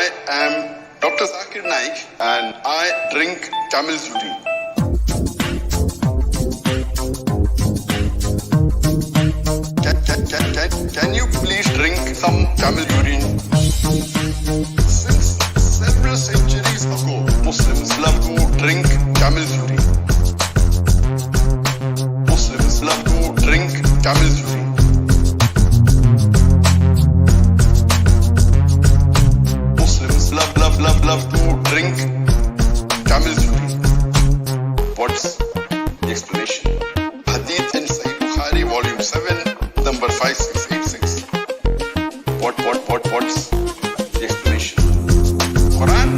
I am Dr. Zakir Naik and I drink camel's urine. Can you please drink some camel urine? Since several centuries ago, Muslims love to drink camel's urine. Muslims love to drink camel's urine. Muslims love to drink camel's urine. What's the explanation? Hadith in Sahih Bukhari, volume 7, number 5686. What's the explanation? Quran.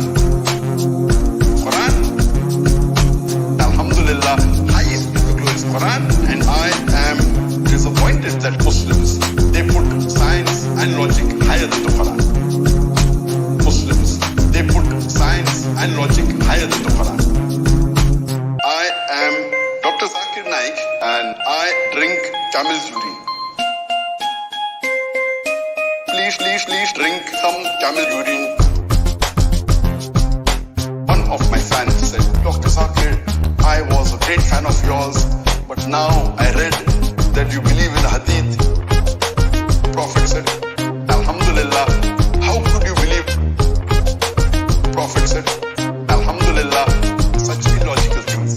Alhamdulillah, highest in the glorious Quran, and I am disappointed that Muslims, they put science and logic higher than the Quran. Muslims, they put science and logic higher than the Quran. I am Dr. Zakir Naik and I drink camel's urine. Please drink some camel urine. One of my fans said, Dr. Zakir, I was a great fan of yours, but now I read that you believe in hadith. Prophet said, Alhamdulillah, how could you believe? Prophet said, Alhamdulillah, such illogical things.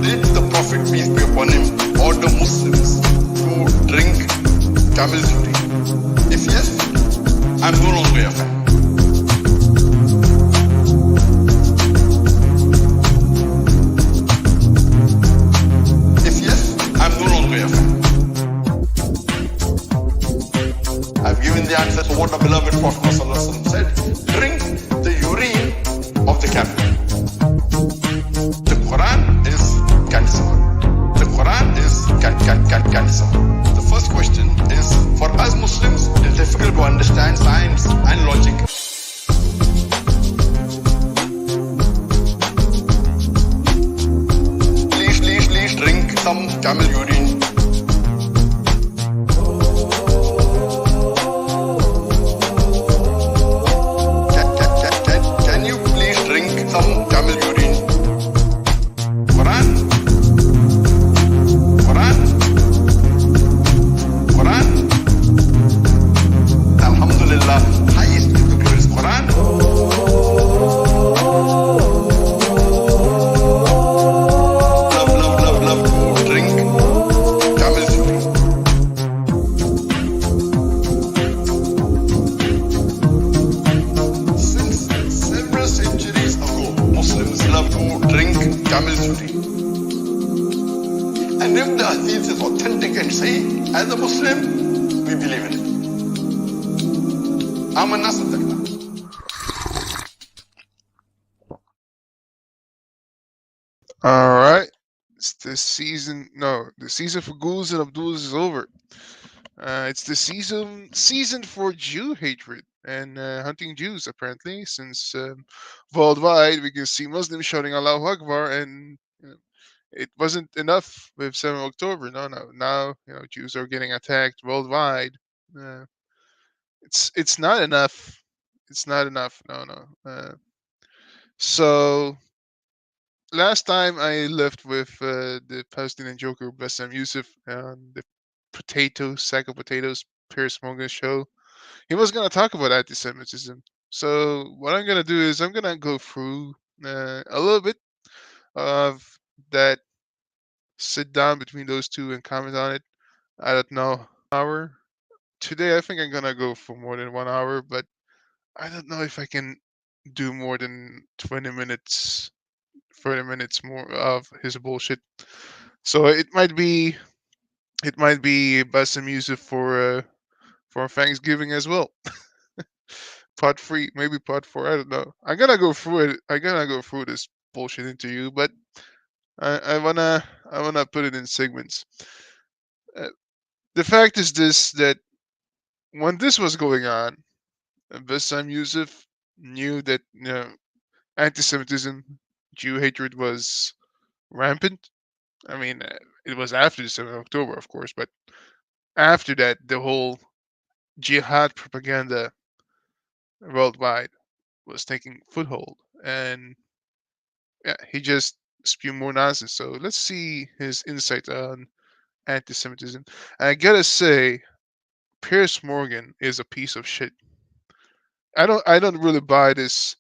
Did the Prophet, peace be upon him, order Muslims to drink camel's urine? If yes, I'm no longer a fan. If yes, I'm no longer a fan. I've given the answer to what our beloved Prophet ﷺ said. Drink the urine of the camel. The Quran is cancer. The Quran is cancer. The first question is, for us Muslims, it is difficult to understand science and logic. Please drink some camel urine. Can you please drink some camel urine? Quran. Alhamdulillah, highest in the glorious Quran. Love to drink camel's urine. Since several centuries ago, Muslims love to drink camel's urine. And if the hadith is authentic and sahih, as a Muslim, we believe in it. Amanna सदकना. All right, it's the season. No, the season for ghouls and Abduls is over. It's the season for Jew hatred and hunting Jews. Apparently, since worldwide we can see Muslims shouting Allahu Akbar, and it wasn't enough with 7th October. No. Now Jews are getting attacked worldwide. It's not enough. It's not enough. No. So last time I left with the Palestinian Joker, Bessam Youssef, on the sack of potatoes, Piers Morgan show. He was gonna talk about anti-Semitism. So what I'm gonna do is I'm gonna go through a little bit of that, sit down between those two and comment on it. I don't know, hour. Today I think I'm gonna go for more than 1 hour, but I don't know if I can do more than 20 minutes, 30 minutes more of his bullshit. So it might be Bessam Youssef for Thanksgiving as well. Part 3, maybe part 4. I don't know. I'm gonna go through it. I'm gonna go through this bullshit interview, but I wanna put it in segments. The fact is this: that when this was going on, Bessam Youssef knew that anti-Semitism, Jew hatred was rampant. I mean, it was after the 7th of October, of course, but after that, the whole jihad propaganda worldwide was taking foothold, and yeah, he just spewed more nonsense. So let's see his insight on anti-Semitism. And I gotta say, Piers Morgan is a piece of shit. I don't really buy this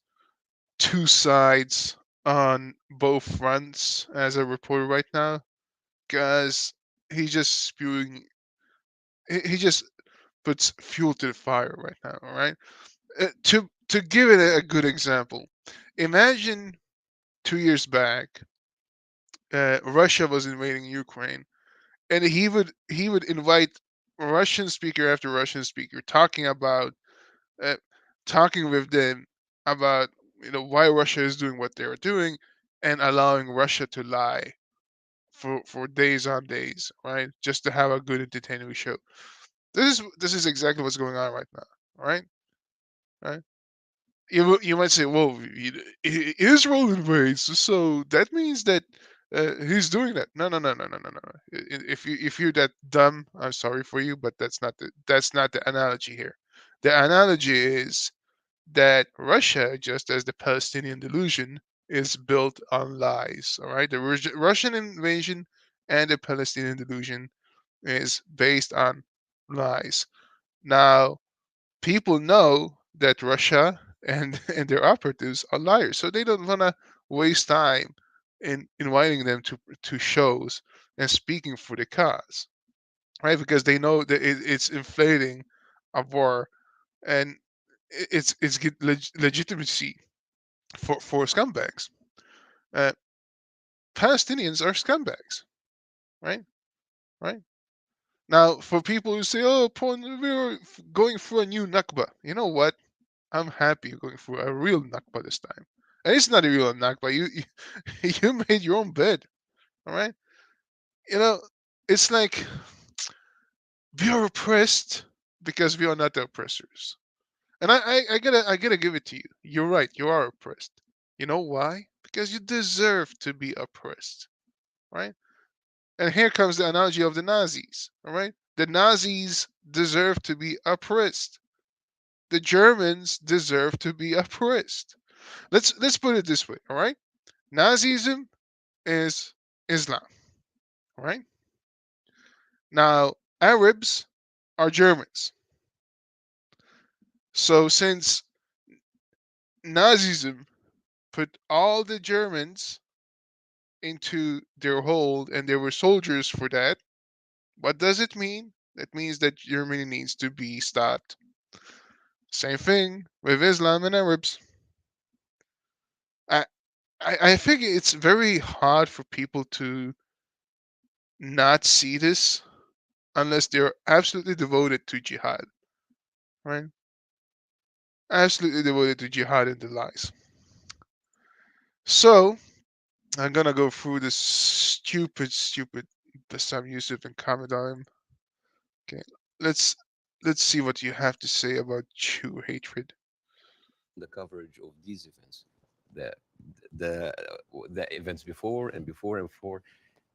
two sides on both fronts as a reporter right now, because he just spewing he just puts fuel to the fire right now. All right, to give it a good example, imagine 2 years back, Russia was invading Ukraine, and he would invite Russian speaker after Russian speaker uh, talking with them about why Russia is doing what they're doing, and allowing Russia to lie for days on days, right? Just to have a good entertaining show. This is exactly what's going on right now, right? Right? You might say, well, Israel invades, so that means that he's doing that. No, no, no, no, no, no, no. If you're that dumb, I'm sorry for you, but that's not the analogy here. The analogy is that Russia, just as the Palestinian delusion, is built on lies. All right, the Russian invasion and the Palestinian delusion is based on lies. Now, people know that Russia and and their operatives are liars, so they don't want to waste time in inviting them to shows and speaking for the cause, right? Because they know that it's inflating a war, and it's get legitimacy for scumbags. Uh, Palestinians are scumbags, right? Right. Now, for people who say, "Oh, we're going through a new Nakba," you know what? I'm happy you're going through a real Nakba this time. And it's not a real Nakba. You made your own bed. All right. You know, it's like we are oppressed because we are not the oppressors. And I gotta give it to you. You're right. You are oppressed. You know why? Because you deserve to be oppressed. Right. And here comes the analogy of the Nazis. All right. The Nazis deserve to be oppressed. The Germans deserve to be oppressed. Let's put it this way. All right. Nazism is Islam. All right. Now Arabs are Germans. So since Nazism put all the Germans into their hold and there were soldiers for that, what does it mean? That means that Germany needs to be stopped. Same thing with Islam and Arabs. I I think it's very hard for people to not see this unless they're absolutely devoted to jihad, right? Absolutely devoted to jihad and the lies. So I'm gonna go through this stupid Bessam Youssef and comment on him. Okay, let's let's see what you have to say about Jew hatred. The coverage of these events, the the the events before and before and before.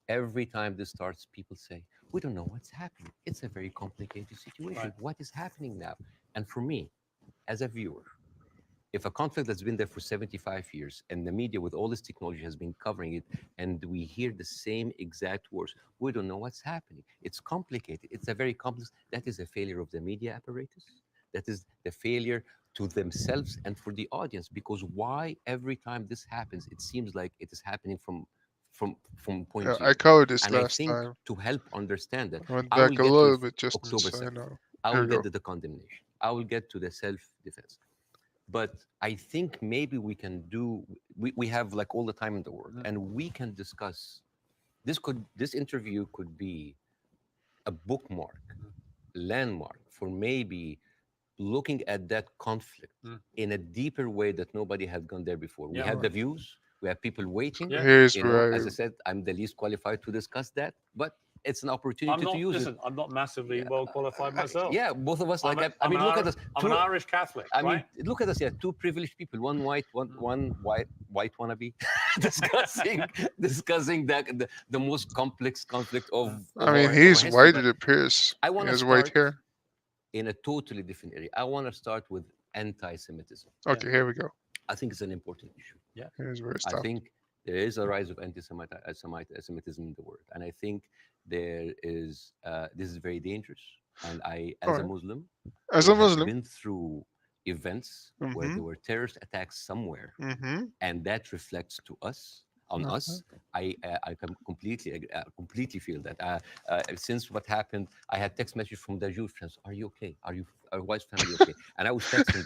Every time this starts, people say, "We don't know what's happening. It's a very complicated situation. Right. What is happening now?" And for me, as a viewer, if a conflict that's been there for 75 years and the media with all this technology has been covering it and we hear the same exact words, we don't know what's happening. It's complicated. It's a very complex. That is a failure of the media apparatus. That is the failure to themselves and for the audience, because why every time this happens it seems like it is happening from point I zero. covered this And I last think time. to help understand that, I went I will back a get to little bit just October so I 7th. know. I Here will we get go. to the condemnation. I will get to the self-defense. But I think maybe we have like all the time in the world and we can discuss this interview could be a bookmark, landmark for maybe looking at that conflict in a deeper way that nobody had gone there before. We Yeah, have the right. views, we have people waiting. Yeah. Here's You know, where as I said, I'm the least qualified to discuss that, but it's an I'm opportunity to not. use it. Listen, I'm not massively Yeah, well qualified myself. yeah, both of us. I'm Like, a, I I'm mean, an look at Ir- us. I'm an Irish Catholic, I mean, right? look at us here. Two privileged people, one white, one white wannabe, discussing the most complex conflict I of mean, our he's history. whiter But than Pierce. I He want to has white start hair. in a totally different area. I want to start with anti-Semitism. Okay, here we go. I think it's an important issue. Yeah. Here's where it I stopped. think there is a rise of anti-Semitism in the world, and I think there is. This is very dangerous. And I, All as a right. Muslim, As who a has Muslim. been through events where Mm-hmm. there were terrorist attacks somewhere, Mm-hmm. and that reflects to us on Uh-huh. us. I can completely feel that. Since what happened, I had text message from the Jewish friends. Are you okay? Are you? Are wife's family okay? And I was texting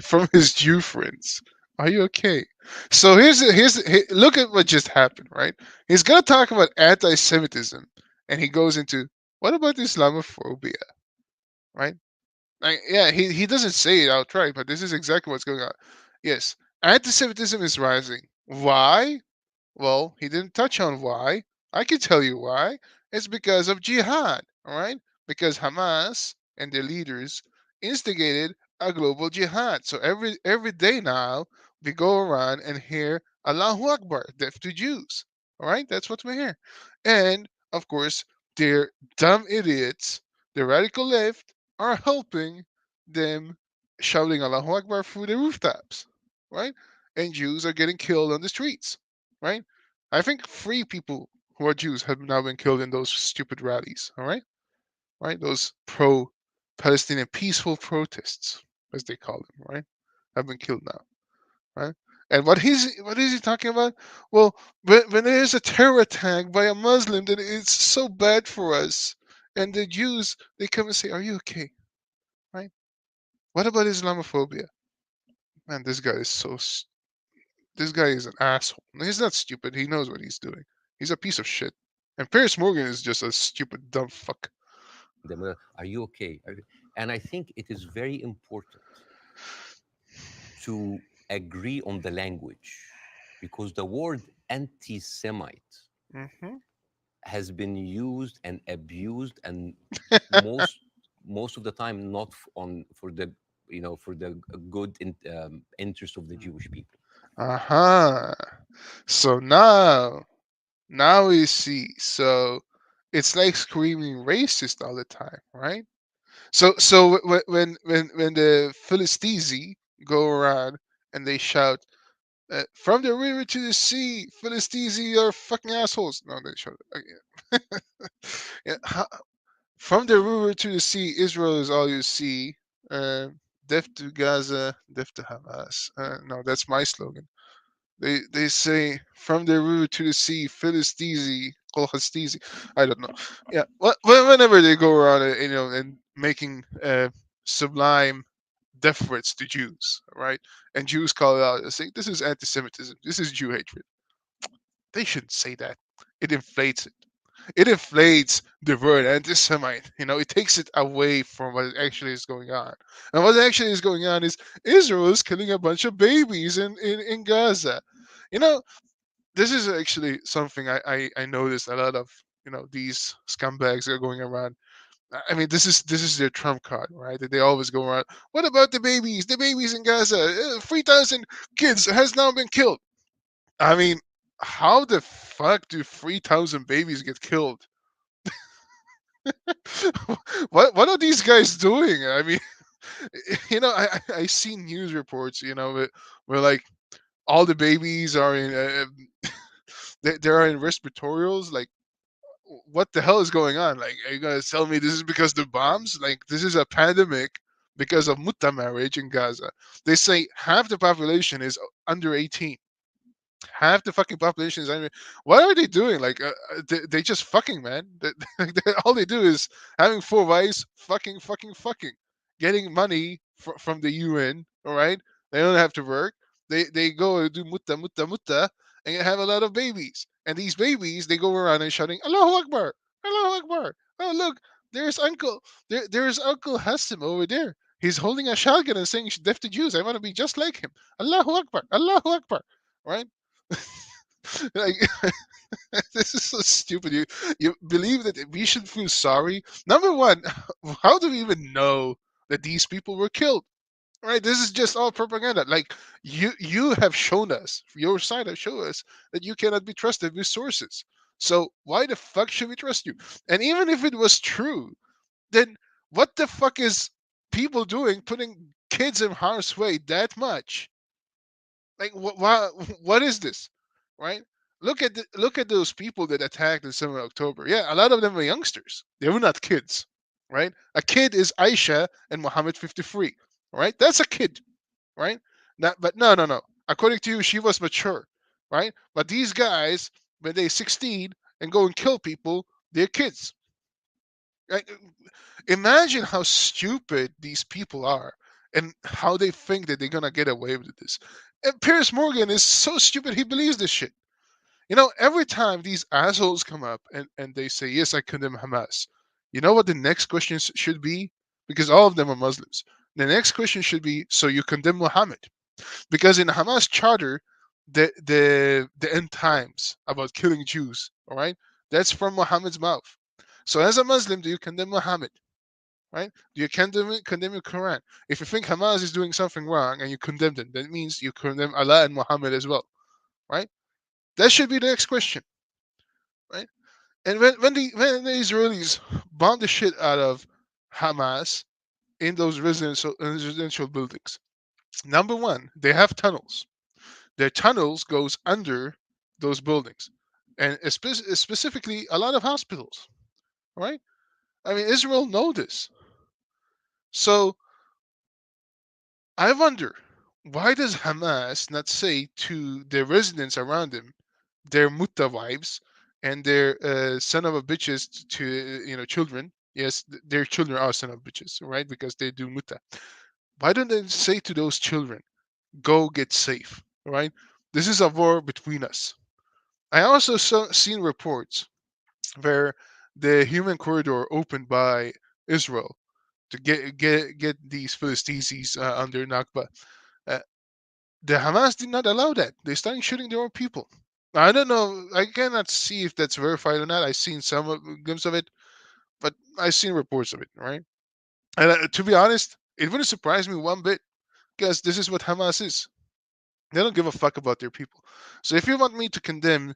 From his Jew friends. Are you okay? So look at what just happened, right? He's gonna talk about anti-Semitism, and he goes into what about Islamophobia, right? Like, yeah, he doesn't say it outright, but this is exactly what's going on. Yes, anti-Semitism is rising. Why? Well, he didn't touch on why. I can tell you why. It's because of jihad, all right? Because Hamas and their leaders instigated a global jihad. So every day now we go around and hear Allahu Akbar, death to Jews. All right, that's what we hear. And of course, their dumb idiots, the radical left, are helping them shouting Allahu Akbar through the rooftops, right? And Jews are getting killed on the streets, right? I think 3 people who are Jews have now been killed in those stupid rallies. All right, right? Those pro-Palestinian peaceful protests, as they call them, right, have been killed now, right? And what is he talking about? Well, when there is a terror attack by a Muslim, then it's so bad for us. And the Jews, they come and say, "Are you okay?" Right? What about Islamophobia? Man, this guy is this guy is an asshole. He's not stupid. He knows what he's doing. He's a piece of shit. And Piers Morgan is just a stupid dumb fuck. them, "Are you okay?" And I think it is very important to agree on the language, because the word anti-Semite Hmm. has been used and abused, and most most of the time not on for the for the good interest of the Jewish people. Uh-huh. So now we see. So it's like screaming racist all the time, right? So when the Philistines go around and they shout, from the river to the sea, Philistines are fucking assholes. No, they shout it again. Yeah, from the river to the sea, Israel is all you see. Uh, death to Gaza, death to Hamas. No, that's my slogan. They say from the river to the sea, Philistine, Kol Hastisi. I don't know. Yeah, whenever they go around, and making sublime death threats to Jews, right? And Jews call it out and say, "This is anti-Semitism. This is Jew hatred." They shouldn't say that. It inflates it. It inflates the word anti-Semite. It takes it away from what actually is going on. And what actually is going on is Israel is killing a bunch of babies in Gaza. You know, this is actually something I noticed a lot of. These scumbags are going around. I mean, this is their trump card, right? That they always go around. What about the babies? The babies in Gaza, 3,000 kids has now been killed. I mean, how the fuck do 3,000 babies get killed? What are these guys doing? I mean, I see news reports, where like all the babies are in, they're in respiratorials. Like, what the hell is going on? Like, are you gonna tell me this is because the bombs? Like, this is a pandemic because of mutta marriage in Gaza. They say half the population is under 18. Half the fucking population is under. What are they doing? Like, they just fucking, man. All they do is having 4 wives, fucking, getting money from the UN. All right, they don't have to work. They go and do mutta, and have a lot of babies. And these babies, they go around and shouting Allahu Akbar, Allahu Akbar. Oh, look, there's there's Uncle Hassim over there. He's holding a shotgun and saying death to Jews. I want to be just like him. Allahu Akbar, Allahu Akbar. Right? Like, this is so stupid. You believe that we should feel sorry? Number one, how do we even know that these people were killed? Right? This is just all propaganda. Like, you have shown us, your side has shown us that you cannot be trusted with sources. So why the fuck should we trust you? And even if it was true, then what the fuck is people doing putting kids in harm's way that much. Like what is this, right? Look at those people that attacked in 7 October. Yeah, a lot of them were youngsters. They were not kids, right? A kid is Aisha and Muhammad 53, right? That's a kid, right? Not, but no. According to you, she was mature, right? But these guys, when they 16 and go and kill people, they're kids. Right? Imagine how stupid these people are and how they think that they're gonna get away with this. And Piers Morgan is so stupid he believes this shit. Every time these assholes come up and they say, yes, I condemn Hamas, you know what the next question should be? Because all of them are Muslims. The next question should be, so you condemn Muhammad? Because in Hamas charter, the end times about killing Jews, all right, that's from Muhammad's mouth. So as a Muslim, do you condemn Muhammad? Right? Do you condemn the Quran? If you think Hamas is doing something wrong and you condemn them, that means you condemn Allah and Muhammad as well, right? That should be the next question, right? And when the Israelis bomb the shit out of Hamas in those residential buildings, number one, they have tunnels. Their tunnels goes under those buildings, and specifically a lot of hospitals, right? I mean, Israel know this. So I wonder, why does Hamas not say to the residents around them, their mutta wives and their son of a bitches to children? Yes, their children are son of bitches, right? Because they do mutta. Why don't they say to those children, go get safe, right? This is a war between us. I also seen reports where the human corridor opened by Israel to get these Philistines under Nakba. Uh, the Hamas did not allow that. They started shooting their own people. I don't know. I cannot see if that's verified or not. I've seen some glimpse of it, but I've seen reports of it. Right? And to be honest, it wouldn't surprise me one bit because this is what Hamas is. They don't give a fuck about their people. So if you want me to condemn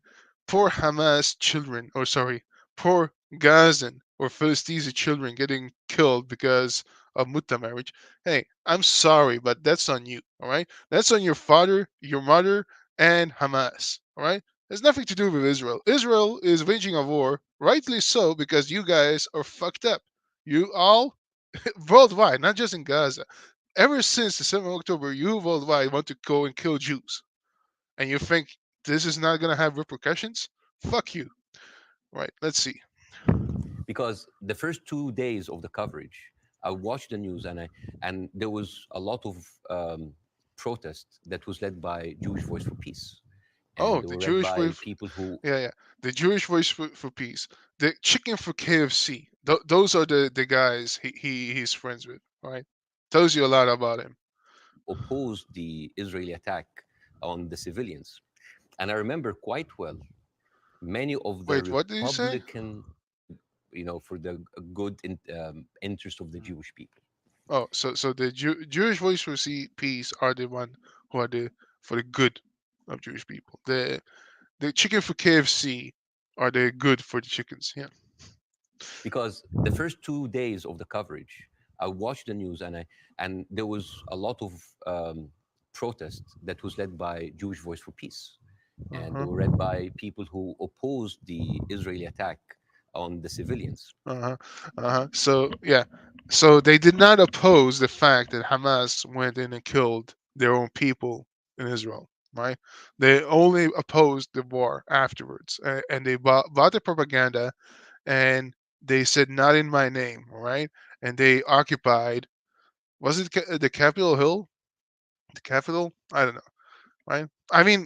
poor Hamas children, or sorry, poor Gazan or Philistine children getting killed because of mutta marriage, hey, I'm sorry, but that's on you. All right, that's on your father, your mother, and Hamas. All right, there's nothing to do with Israel. Israel is waging a war, rightly so, because you guys are fucked up. You all worldwide, not just in Gaza. Ever since the 7th of October, you worldwide want to go and kill Jews. And you think this is not going to have repercussions? Fuck you. Right, let's see. Because the first 2 days of the coverage, I watched the news, and there was a lot of protest that was led by Jewish Voice for Peace, and Oh, they the were led Jewish by voice. people who Yeah. The Jewish voice for peace. The chicken for KFC. Those are the guys he's friends with. Right, tells you a lot about him. opposed the Israeli attack on the civilians. And I remember quite well many of the Wait, what did you say? Republican, for the good interest of the Jewish people. Oh, so the Jewish voice for peace are the one who are the for the good of Jewish people. The chicken for KFC are the good for the chickens. Yeah. Because the first 2 days of the coverage, I watched the news, and there was a lot of protest that was led by Jewish Voice for Peace, and they Uh-huh. were led by people who opposed the Israeli attack on the civilians. Uh-huh. Uh-huh. So yeah. So they did not oppose the fact that Hamas went in and killed their own people in Israel, right? They only opposed the war afterwards, and they bought the propaganda, and they said not in my name, right? And they occupied. Was it the Capitol Hill? The Capitol? I don't know, right? I mean,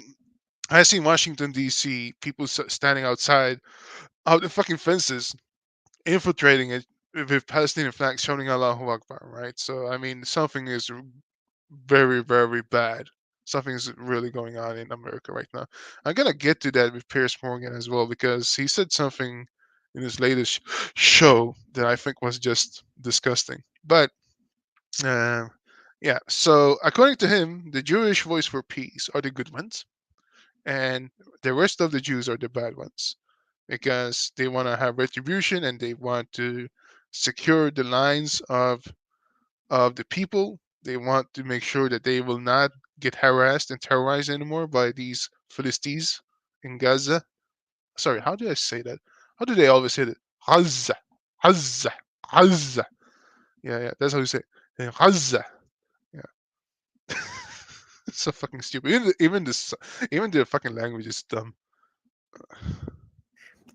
I seen Washington D.C. people standing outside of the fucking fences infiltrating it with Palestinian flags shouting Allahu Akbar, right? So I mean, something is very, very bad. Something's really going on in America right now. I'm gonna get to that with Piers Morgan as well because he said something in his latest show that I think was just disgusting. But uh, yeah, so according to him, the Jewish voice for peace are the good ones, and the rest of the Jews are the bad ones because they want to have retribution and they want to secure the lines of the people They want to make sure that they will not get harassed and terrorized anymore by these Philistines in Gaza. Sorry, how do I say that? How do they always say it? Gaza, Gaza, Gaza. Yeah, that's how you say it. Gaza. Yeah. It's so fucking stupid. Even the fucking language is dumb.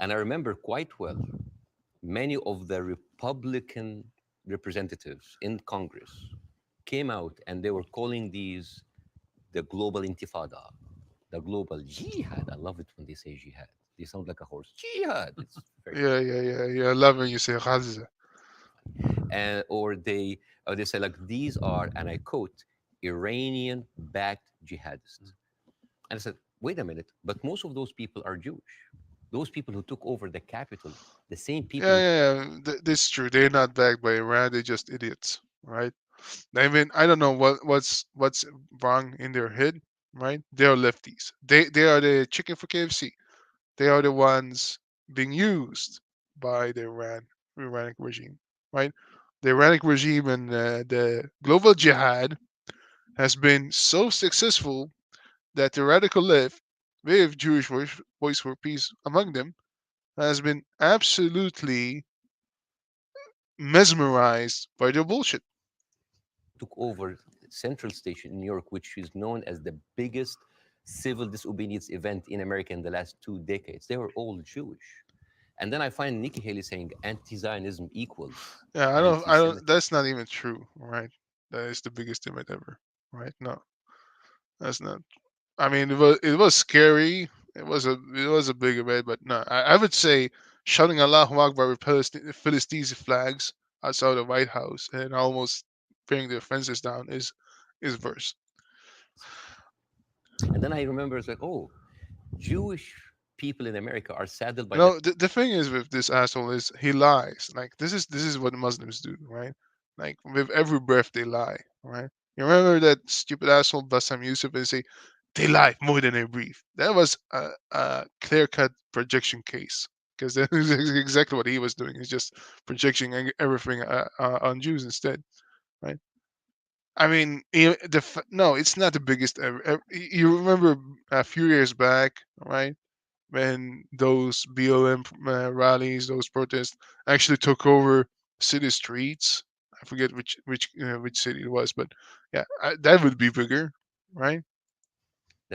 And I remember quite well many of the Republican representatives in Congress came out and they were calling these the global intifada, the global jihad. I love it when they say jihad. They sound like a horse. Jihad. It's very Yeah, funny. yeah, yeah, yeah. I love when you say Gaza. And or they say like these are, and I quote, Iranian-backed jihadists. And I said, wait a minute, but most of those people are Jewish. Those people who took over the capital, the same people Yeah, who yeah, yeah. This is true. They're not backed by Iran. They're just idiots, right? I mean, I don't know what's wrong in their head, right? They're lefties. They are the chicken for KFC. They are the ones being used by the Iranic regime, right? The Iranic regime and the global jihad has been so successful that the radical left, with Jewish voice for peace among them, has been absolutely mesmerized by their bullshit. took over Central Station in New York, which is known as the biggest civil disobedience event in America in the last 2 decades. They were all Jewish. And then I find Nikki Haley saying anti-Zionism equals Yeah, I don't. anti-Semitism. That's not even true, right? That is the biggest event ever, right? No, that's not. I mean, it was scary. It was a big event, but no, I would say shouting Allahu Akbar with Philistine flags outside the White House and almost bringing the fences down is worse. And then I remember it's like, oh, Jewish people in America are saddled You by the know, the thing is with this asshole is he lies. Like this is what Muslims do, right? Like with every breath they lie, right? You remember that stupid asshole Bessam Youssef and say they lie more than they breathe. That was a clear-cut projection case because that is exactly what he was doing. He's just projecting everything on Jews instead, right? I mean, no, it's not the biggest ever. You remember a few years back, right? When those BLM rallies, those protests actually took over city streets. I forget which city it was, but yeah, that would be bigger, right?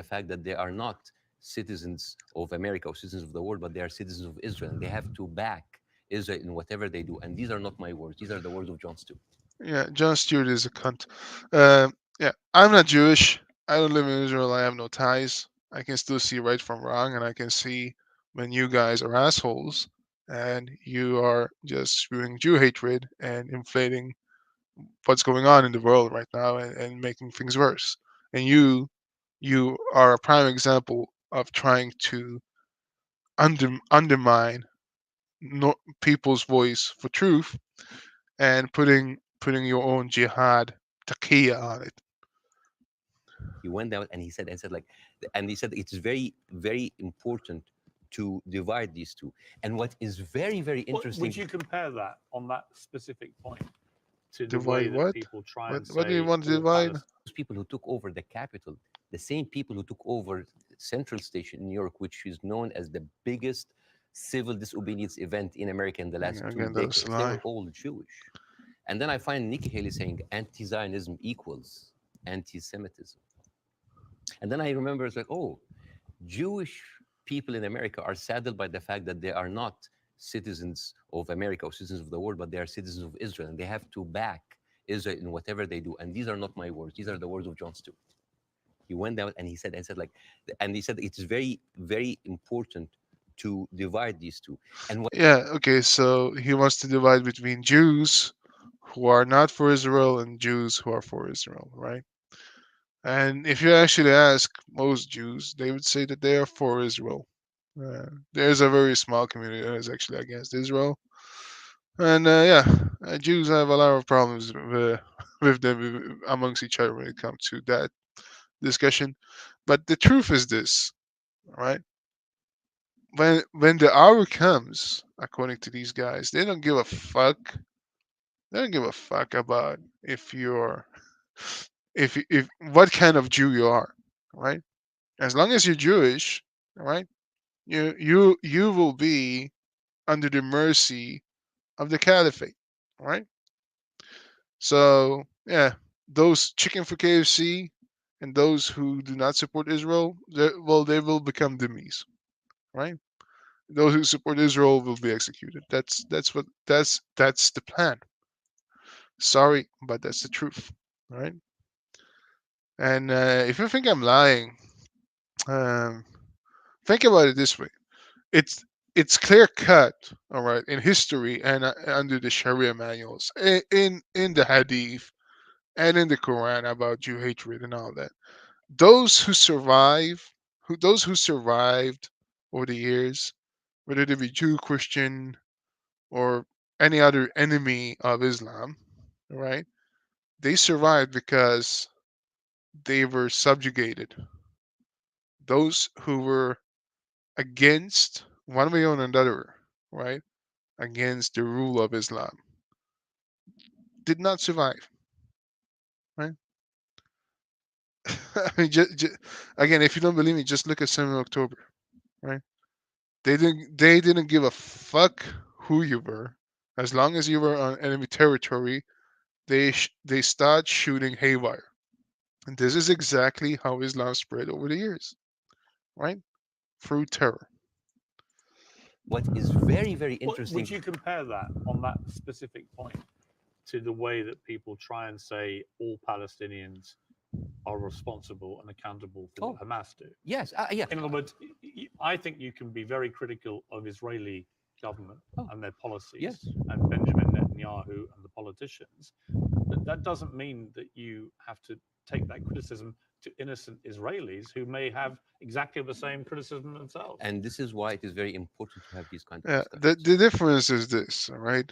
fact that they are not citizens of America or citizens of the world, but they are citizens of Israel, and they have to back Israel in whatever they do. And these are not my words; these are the words of John Stewart. Yeah, John Stewart is a cunt. Yeah, I'm not Jewish. I don't live in Israel. I have no ties. I can still see right from wrong, and I can see when you guys are assholes and you are just spewing Jew hatred and inflating what's going on in the world right now and making things worse. And you are a prime example of trying to undermine people's voice for truth and putting your own jihad taqiyya on it. He went out and he said like, and he said it's very, very important to divide these two. And what is very, very interesting, Would you compare that on that specific point to the way Divide that what? people try and What do you say want to all divide? those people who took over the capital, the same people who took over Central Station in New York, which is known as the biggest civil disobedience event in America in the last two Again, that was a decades, they were lie. all Jewish. And then I find Nikki Haley saying anti-Zionism equals anti-Semitism. And then I remember it's like, oh, Jewish people in America are saddled by the fact that they are not citizens of America or citizens of the world, but they are citizens of Israel, and they have to back Israel in whatever they do. And these are not my words; these are the words of John Stewart. He went out and he said like, and he said it's very, very important to divide these two. And what Yeah, okay, so he wants to divide between Jews who are not for Israel and Jews who are for Israel, right? And if you actually ask most Jews, they would say that they are for Israel. There's a very small community that is actually against Israel. And yeah, Jews have a lot of problems with them amongst each other when it comes to that discussion. But the truth is this, right? When the hour comes, according to these guys, they don't give a fuck. They don't give a fuck about if you're if what kind of Jew you are, right? As long as you're Jewish, right, you will be under the mercy of the caliphate, right? So yeah, those chicken for KFC and those who do not support Israel, well, they will become dhimmis, right? Those who support Israel will be executed. That's the plan. Sorry, but that's the truth, right? And if you think I'm lying, um, think about it this way: it's it's clear cut, all right, in history and under the Sharia manuals, in the Hadith and in the Quran about Jew hatred and all that. Those who survive, those who survived over the years, whether they be Jew, Christian, or any other enemy of Islam, right? They survived because they were subjugated. Those who were against one way or another, right? Against the rule of Islam did not survive, right? I mean, again, if you don't believe me, just look at 7 October, right? They didn't give a fuck who you were, as long as you were on enemy territory. They start shooting haywire, and this is exactly how Islam spread over the years, right? Through terror. What is very, very Would interesting. you compare that on that specific point to the way that people try and say all Palestinians are responsible and accountable for what Oh, Hamas do? yes, yeah. In other words, I think you can be very critical of Israeli government Oh, and their policies yes. and Benjamin Netanyahu and the politicians. But that doesn't mean that you have to take that criticism to innocent Israelis who may have exactly the same criticism themselves. And this is why it is very important to have these kind of Yeah, the discussions. difference is this, all right?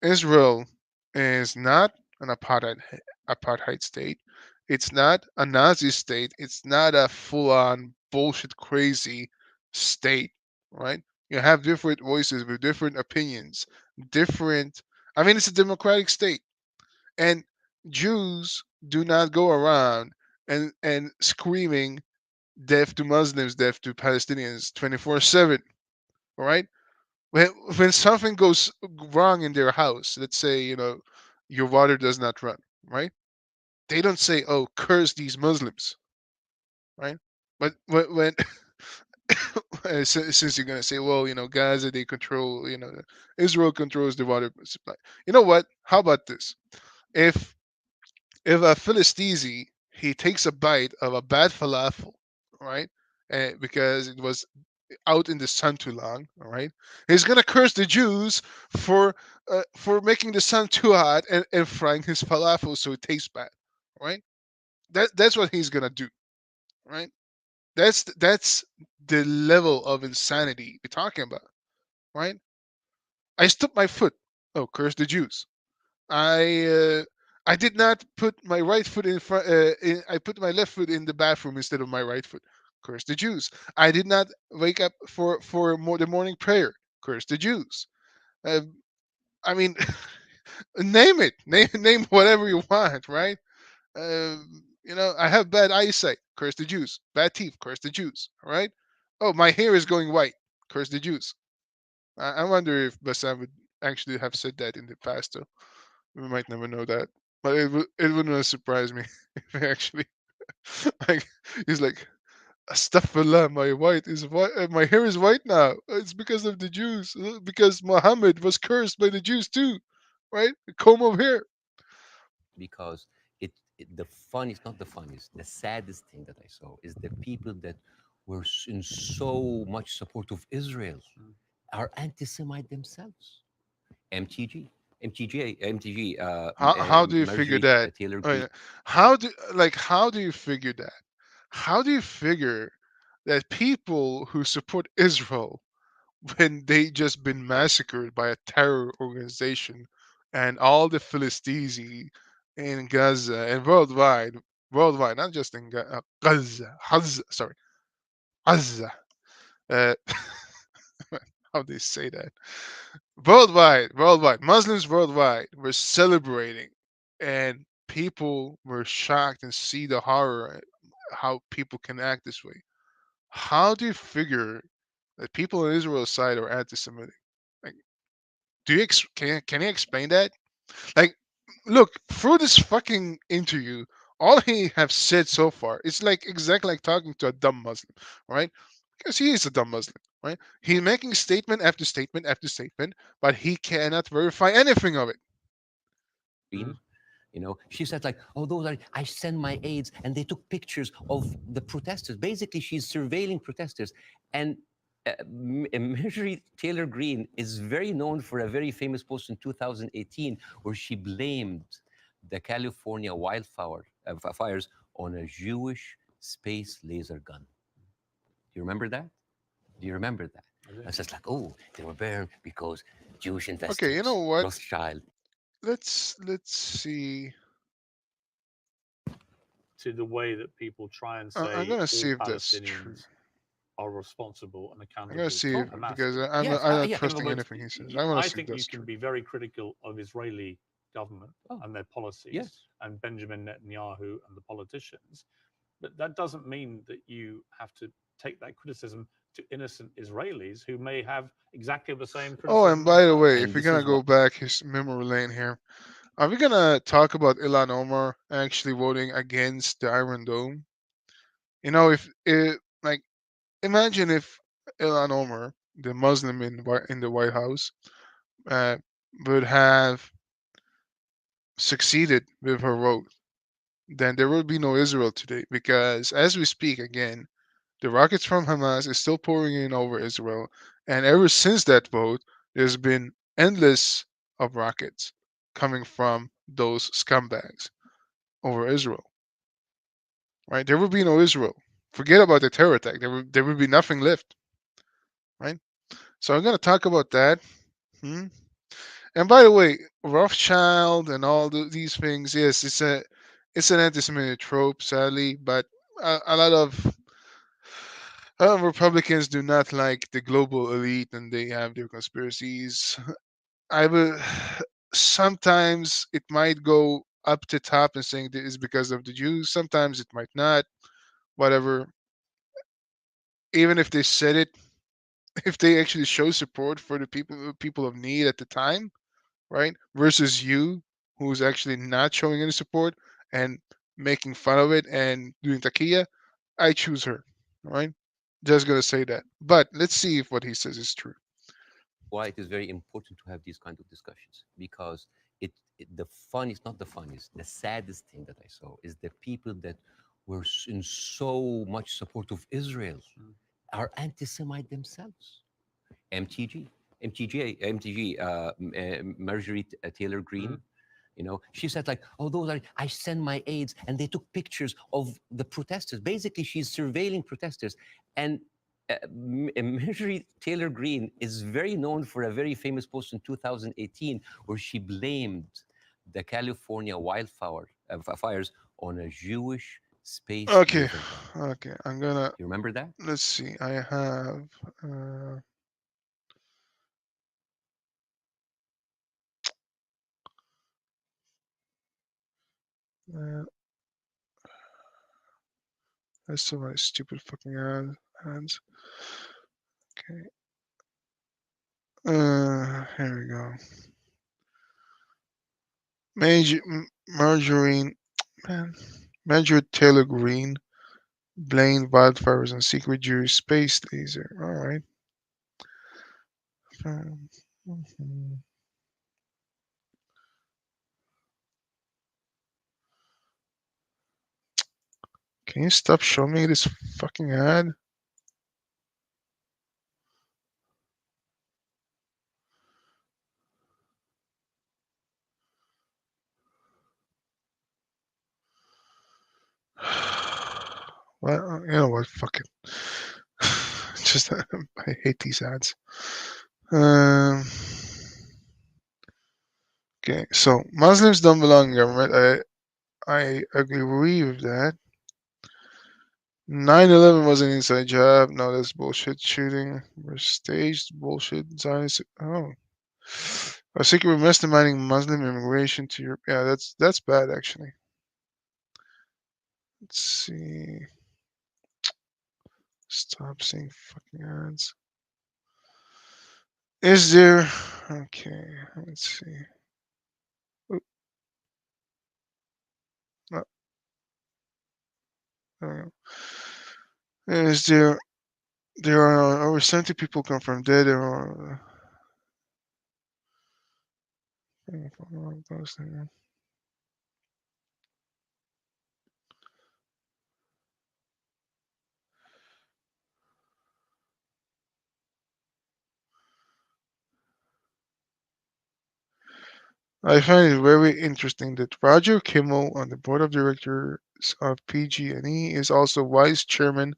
Israel is not an apartheid state. It's not a Nazi state. It's not a full-on bullshit crazy state, right? You have different voices with different opinions, different. I mean, it's a democratic state, and Jews do not go around and screaming death to Muslims, death to Palestinians 24/7, all right? When something goes wrong in their house, let's say, your water does not run, right? They don't say, "Oh, curse these Muslims," right? But when since you're gonna say, well, Gaza, they control, Israel controls the water supply. You know what? How about this? If a Philistine, he takes a bite of a bad falafel, right? Because it was out in the sun too long. All right, he's gonna curse the Jews for making the sun too hot and frying his falafel so it tastes bad. Right? That's what he's gonna do. Right? That's the level of insanity we're talking about. Right? I stubbed my foot. Oh, curse the Jews. I uh, I did not put my right foot in front. I put my left foot in the bathroom instead of my right foot. Curse the Jews. I did not wake up for the morning prayer. Curse the Jews. Uh, I mean, name it. Name whatever you want. Right? Uh, I have bad eyesight. Curse the Jews. Bad teeth. Curse the Jews. All right. Oh, my hair is going white. Curse the Jews. I wonder if Bessam would actually have said that in the past. Though we might never know that. But it wouldn't surprise me if he actually like he's like, Astaghfirullah, my hair is white now. It's because of the Jews. Because Muhammad was cursed by the Jews too, right? Comb of hair. Because the funniest, not the funniest, the saddest thing that I saw is the people that were in so much support of Israel are anti-Semite themselves. MTG, How do you figure Marjorie that? Taylor Oh, Greene. yeah. How do you figure that? How do you figure that people who support Israel when they just been massacred by a terror organization and all the Philistines in Gaza and worldwide, not just in Gaza, sorry, Gaza. Uh, how they say that? Worldwide, Muslims worldwide were celebrating, and people were shocked and see the horror, how people can act this way. How do you figure that people on Israel's side are anti-Semitic? Like, can you explain that? Like, look, through this fucking interview, all he have said so far, it's like exactly like talking to a dumb Muslim, right? Because he is a dumb Muslim, right? He's making statement after statement after statement, but he cannot verify anything of it. Green. She said like, oh, those are, I send my aides and they took pictures of the protesters. Basically, she's surveilling protesters. And Marjorie Taylor Greene is very known for a very famous post in 2018 where she blamed the California fires on a Jewish space laser gun. Do you remember that? Do you remember that? It's just like, oh, they were burned because Jewish investors. Okay, you know what? Rothschild. Let's see. To the way that people try and I'm say gonna all see if that's true. Palestinians are responsible and I'm accountable gonna see to if, Hamas. because Yes, I'm not yeah. In other trusting words, anything he says. I want I to see if think you that's can true. be very critical of Israeli government and their policies Yes. and Benjamin Netanyahu and the politicians, but that doesn't mean that you have to take that criticism to innocent Israelis who may have exactly the same Oh, criticism and by the themselves. way, if And we're this gonna is go what back his memory lane here, are we gonna talk about Ilan Omar actually voting against the Iron Dome? You know, if it like, imagine if Ilan Omar, the Muslim in the White House, uh, would have succeeded with her vote, then there would be no Israel today. Because as we speak again, the rockets from Hamas is still pouring in over Israel, and ever since that vote, there's been endless of rockets coming from those scumbags over Israel. Right? There would be no Israel. Forget about the terror attack. There would be nothing left. Right? So I'm gonna talk about that. Hmm? And by the way, Rothschild and all these things, yes, it's an anti-Semitic trope, sadly, but a lot of Republicans do not like the global elite, and they have their conspiracies. I will sometimes it might go up to top and saying that it's because of the Jews. Sometimes it might not. Whatever. Even if they said it, if they actually show support for the people of need at the time, right? Versus you, who's actually not showing any support and making fun of it and doing takia, I choose her. Right? Just gonna say that. But let's see if what he says is true. why it is very important to have these kind of discussions, because the funniest, not the funniest, the saddest thing that I saw is the people that were in so much support of Israel are anti-Semite themselves. MTG, Marjorie Taylor Greene. She said like, oh, those are, I send my aides and they took pictures of the protesters. Basically, she's surveilling protesters. And Marjorie Taylor Greene is very known for a very famous post in 2018 where she blamed the California fires on a Jewish space Okay, laser gun. okay. I'm gonna, You remember that? let's see. I have. Uh, uh, there's so many stupid fucking ads. Okay. Here we go. Margarine, man, Major Taylor Green, blamed wildfires on secret Jewish space laser. All right. Mhm. Can you stop showing me this fucking ad? Well, you know what? Fuck it. Just I hate these ads. Um. Okay, so Muslims don't belong in government. I agree with that. 9/11 was an inside job. No, that's bullshit. Shooting was staged. Bullshit. Zionist. Oh, a secret masterminding Muslim immigration to Europe. Yeah, that's bad actually. Let's see. Stop seeing fucking ads. Is there? Okay, let's see. Oop, no, no. Is there? There are over 70 people confirmed dead. There are. I find it very interesting that Roger Kimmel on the board of directors of PG&E is also vice chairman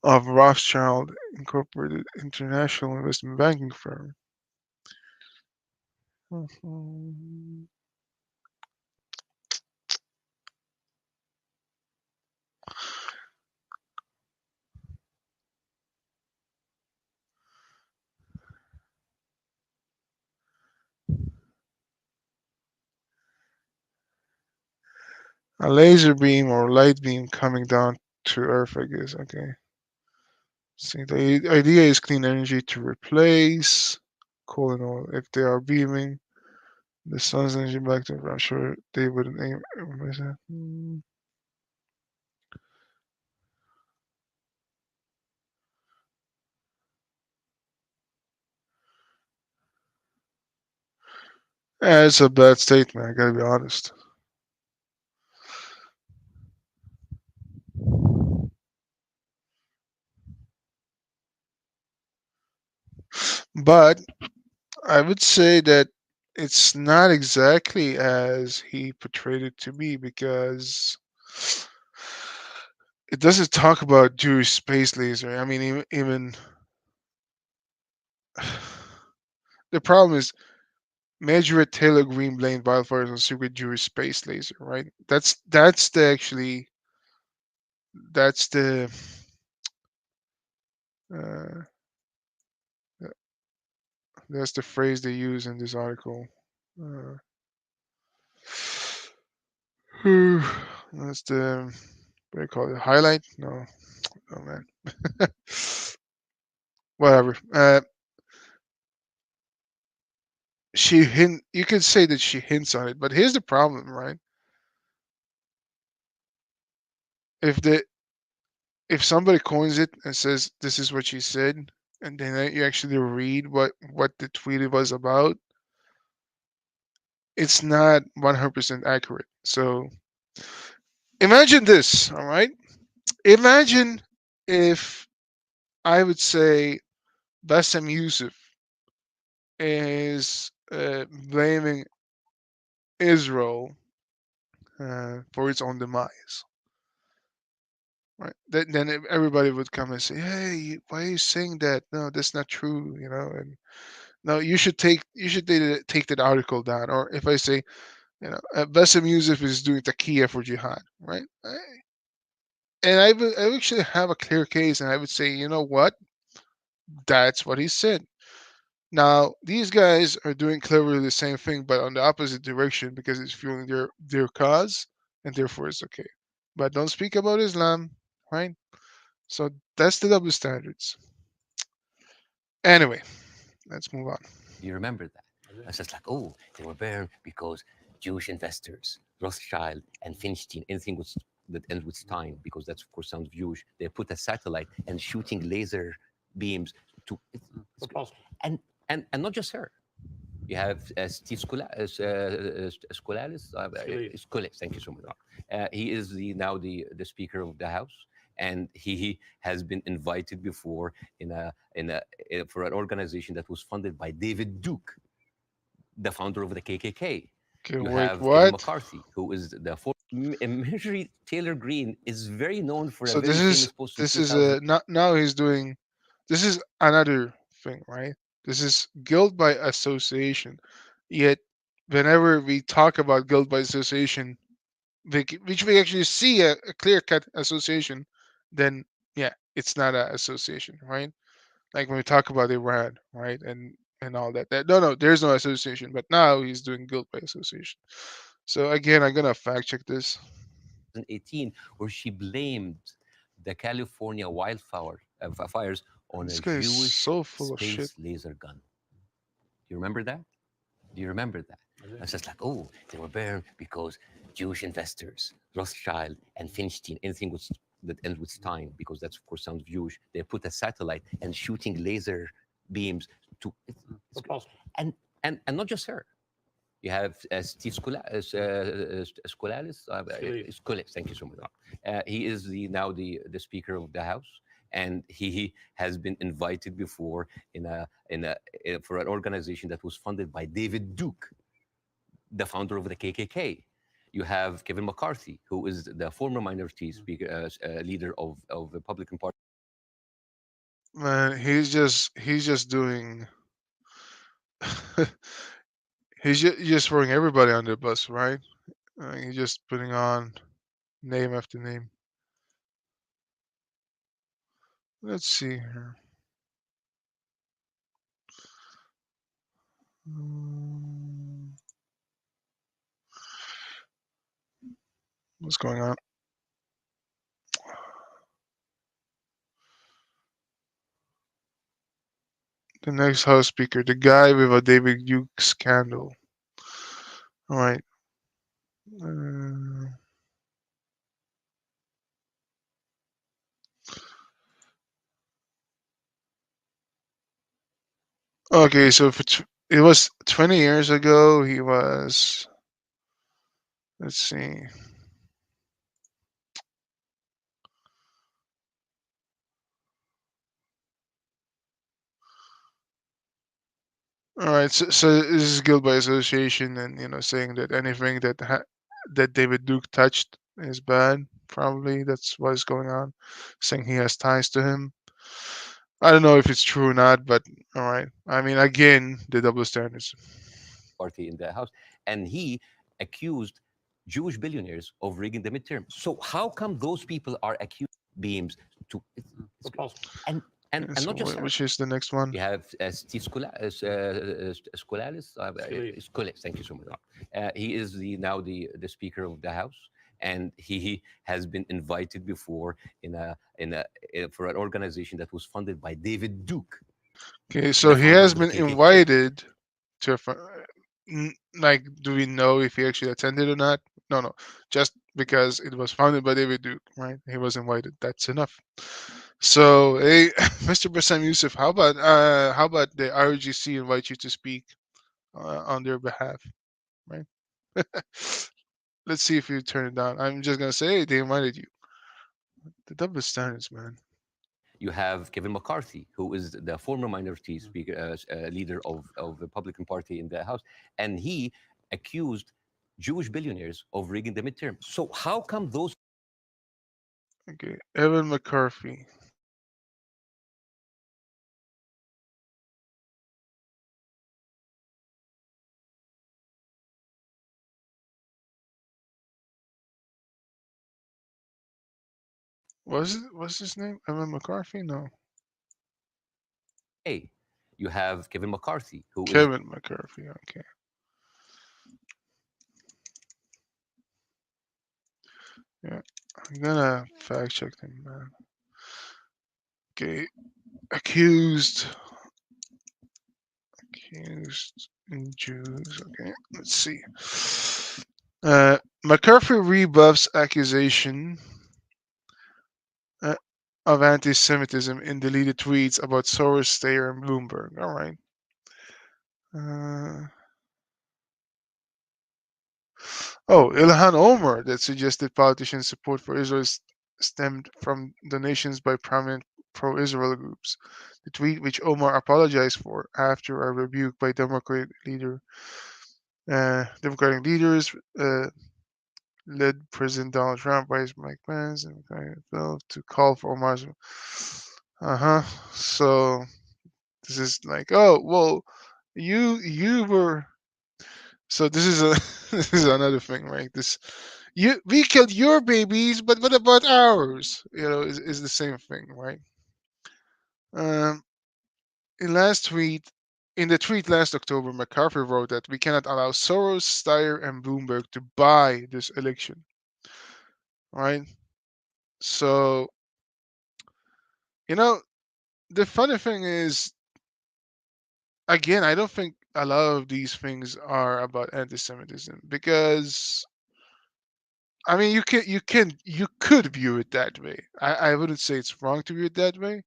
of Rothschild Incorporated international investment banking firm. Mhm. A laser beam or light beam coming down to Earth, I guess. Okay. See, the idea is clean energy to replace coal and oil. If they are beaming the sun's energy back to, I'm sure they wouldn't aim. It's a bad statement. I gotta be honest. But I would say that it's not exactly as he portrayed it to be because it doesn't talk about Jewish space laser. I mean, even the problem is Margaret Taylor Greene blamed wildfires on secret Jewish space laser, right? That's the actually that's the uh, that's the phrase they use in this article. Uh, that's the what do you call it? Highlight? No, oh man. Whatever. She hint. You could say that she hints on it, but here's the problem, right? If the if somebody coins it and says this is what she said, and then you actually read what the tweet was about, it's not 100% accurate. So imagine this, all right? Imagine if I would say Bessam Youssef is blaming Israel for its own demise. Right. Then everybody would come and say, "Hey, why are you saying that? No, that's not true." You know, and no, you should take that article down. Or if I say, Bessam Youssef is doing takia for jihad, right? And I would actually have a clear case, and I would say, you know what? That's what he said. Now these guys are doing cleverly the same thing, but on the opposite direction because it's fueling their cause, and therefore it's okay. But don't speak about Islam, right? So that's the double standards. Anyway, let's move on. You remember that? It's just like, oh, they were burned because Jewish investors, Rothschild and Finstein, anything that ends with Stein, because that's of course sounds Jewish. They put a satellite and shooting laser beams to Possible. and and not just her. You have Steve Skolalis. Skolalis, thank you so much. He is now the Speaker of the House, and he has been invited before for an organization that was funded by David Duke, the founder of the KKK. Okay, You wait, have Kevin what? McCarthy, who is the Marjorie Taylor Greene is very known for a So very famous post in this is 2000. now he's doing this is another thing, right? This is guilt by association. Yet whenever we talk about guilt by association, which we actually see a clear cut association, then yeah, it's not an association, right? Like when we talk about Iran, right, and all that. No, there's no association. But now he's doing guilt by association. So again, I'm gonna fact check this. 2018, where she blamed the California fires on This a guy is Jewish so full of shit. space laser gun. Do you remember that? Do you remember that? I do. It's just like, oh, they were burned because Jewish investors, Rothschild and Finstein, anything that ends with Stein, because that's of course sounds Jewish. They put a satellite and shooting laser beams to, For Palestine. and and not just her. You have Steve Skoulas. Skoulas. Thank you so much. He is now the Speaker of the House, and he has been invited before for an organization that was funded by David Duke, the founder of the KKK. You have Kevin McCarthy, who is the former minority speaker leader of the Republican Party. Man, he's just doing. He's just throwing everybody under the bus, right? He's just putting on name after name. Let's see here. What's going on? The next House Speaker, the guy with a David Duke scandal. All right. Okay, so it was 20 years ago. He was. Let's see. All right, so this is guilt by association, and saying that anything that David Duke touched is bad. Probably that's what's going on. Saying he has ties to him. I don't know if it's true or not, but all right. I mean, again, the double standards. Party in the House, and he accused Jewish billionaires of rigging the midterm. So how come those people are accused beams to For Palestine. and So not just her. which is the next one? You have Steve Skoulas. Thank you so much. He is now the Speaker of the House, and he has been invited before for an organization that was funded by David Duke. Okay, so the he founder has of the been KKK. invited to like, do we know if he actually attended or not? No, just because it was founded by David Duke, right? He was invited. That's enough. So, hey, Mr. Bessam Youssef, how about the IRGC invite you to speak on their behalf, right? Let's see if you turn it down. I'm just gonna say, hey, they invited you. The double standards, man. You have Kevin McCarthy, who is the former minority speaker leader of the Republican Party in the House, and he accused Jewish billionaires of rigging the midterm. So how come those Okay, Evan McCarthy. What's his name? Evan McCarthy? No, Hey, you have Kevin McCarthy, who is Kevin McCarthy. Okay. Yeah, I'm gonna fact check them, man. Okay, accused Jews. Okay, let's see. McCarthy rebuffs accusation of anti-Semitism in deleted tweets about Soros, Steyer, and Bloomberg. All right. Ilhan Omar that suggested politicians' support for Israel stemmed from donations by prominent pro-Israel groups. The tweet, which Omar apologized for after a rebuke by Democratic leaders, led President Donald Trump, Vice Mike Pence, and to call for Omar's. So this is like, oh well, you were. So this is this is another thing, right? We killed your babies, but what about ours? Is the same thing, right? Um, in the tweet last October, McCarthy wrote that we cannot allow Soros, Steyer, and Bloomberg to buy this election. right? So, you know, the funny thing is, again, I don't think a lot of these things are about anti-Semitism because I mean, you could view it that way. I wouldn't say it's wrong to view it that way,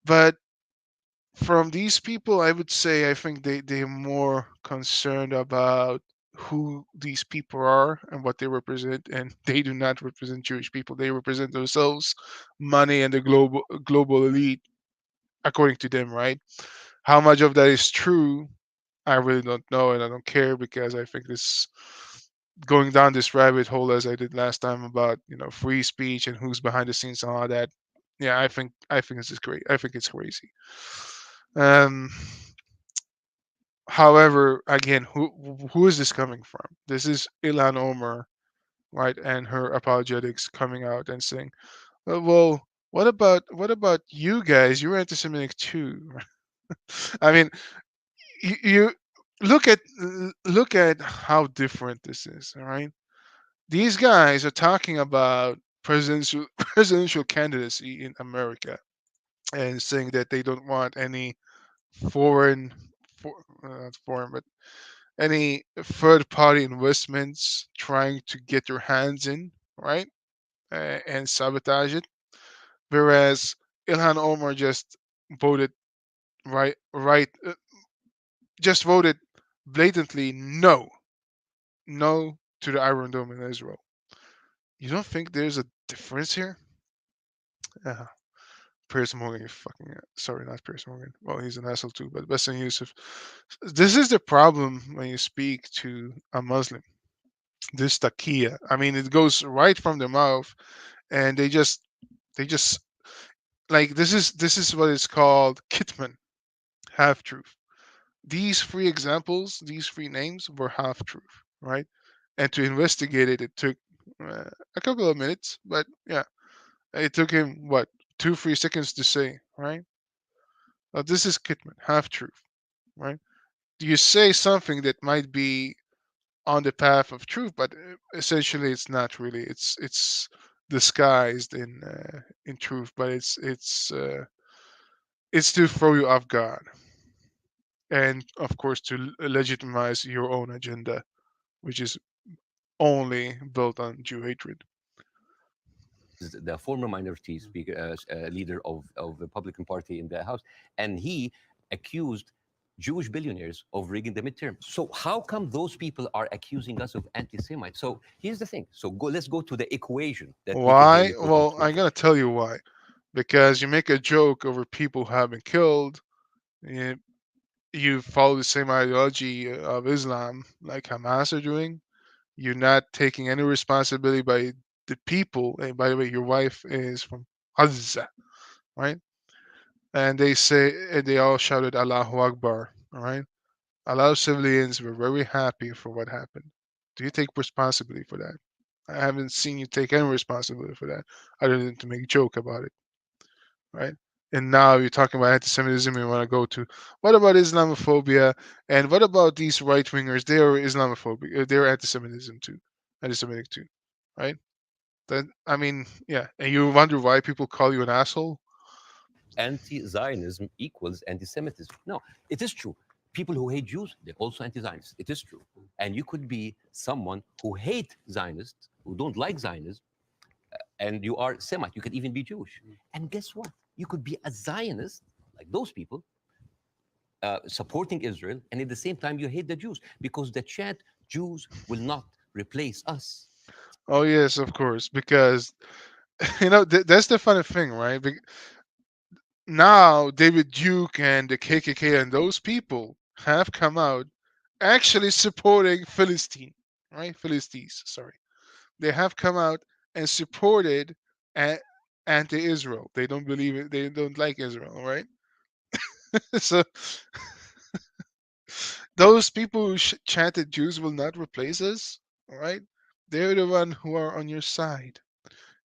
but from these people, I would say I think they're more concerned about who these people are and what they represent, and they do not represent Jewish people. They represent themselves, money, and the global elite, according to them, right? How much of that is true, I really don't know, and I don't care because I think this going down this rabbit hole as I did last time about free speech and who's behind the scenes and all that. Yeah, I think this is great. I think it's crazy. Um, However, again, who is this coming from? This is Ilhan Omar, right, and her apologetics coming out and saying, well, what about you guys? You're anti-Semitic too." I mean, you look at how different this is. All right, these guys are talking about presidential presidential candidacy in America and saying that they don't want any foreign, not foreign, but any third party investments trying to get their hands in, right? And sabotage it. Whereas Ilhan Omar just voted just voted blatantly no to the Iron Dome in Israel. You don't think there's a difference here? Uh, Piers Morgan, you fucking sorry, not Piers Morgan. Well, he's an asshole too, but Bessam Youssef. This is the problem when you speak to a Muslim. This takia. I mean, it goes right from their mouth, and they just like this is what is called kitman, half truth. These three examples, these three names were half truth, right? And to investigate it, it took a couple of minutes, but yeah, it took him what 2 3 seconds to say, right? This is kitman, half truth, right? You say something that might be on the path of truth, but essentially it's not really. It's disguised in truth, but it's to throw you off guard, and of course to legitimize your own agenda, which is only built on Jew hatred. Is the former minority speaker, leader of the Republican Party in the House, and he accused Jewish billionaires of rigging the midterm. So how come those people are accusing us of anti-Semites? So here's the thing. So let's go to the equation that people Why? really put Well, into I'm effect. gonna tell you why. Because you make a joke over people who have been killed. You, you follow the same ideology of Islam like Hamas are doing. You're not taking any responsibility by the people. And by the way, your wife is from Gaza, right? And they all shouted Allahu Akbar, all right? A lot of civilians were very happy for what happened. Do you take responsibility for that? I haven't seen you take any responsibility for that, other than to make a joke about it, right? And now you're talking about anti-Semitism. You want to go to what about Islamophobia and what about these right wingers? They are Islamophobic. They're anti-Semitism too, anti-Semitic too, right? That I mean, yeah. And you wonder why people call you an asshole? Anti-Zionism equals anti-Semitism. No, it is true. People who hate Jews, they're also anti-Zionists. It is true. And you could be someone who hate Zionists, who don't like Zionism, and you are Semite. You could even be Jewish. And guess what? You could be a Zionist, like those people, supporting Israel, and at the same time you hate the Jews because the chant "Jews will not replace us." Oh yes, of course, because that's the funny thing, right? Now David Duke and the KKK and those people have come out actually supporting Philistine, right? Philistines, sorry. They have come out and supported a- anti-Israel. They don't believe it. They don't like Israel, right? So those people who chanted Jews will not replace us, all right? They're the one who are on your side.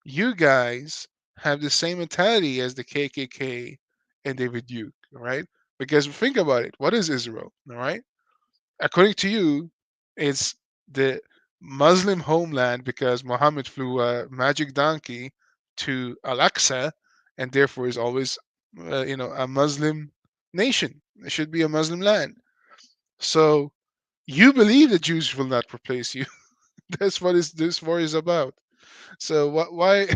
You guys have the same mentality as the KKK and David Duke, all right? Because think about it. What is Israel, all right? According to you, it's the Muslim homeland because Muhammad flew a magic donkey to Al-Aqsa, and therefore is always, a Muslim nation. It should be a Muslim land. So you believe the Jews will not replace you. That's what this war is about. So why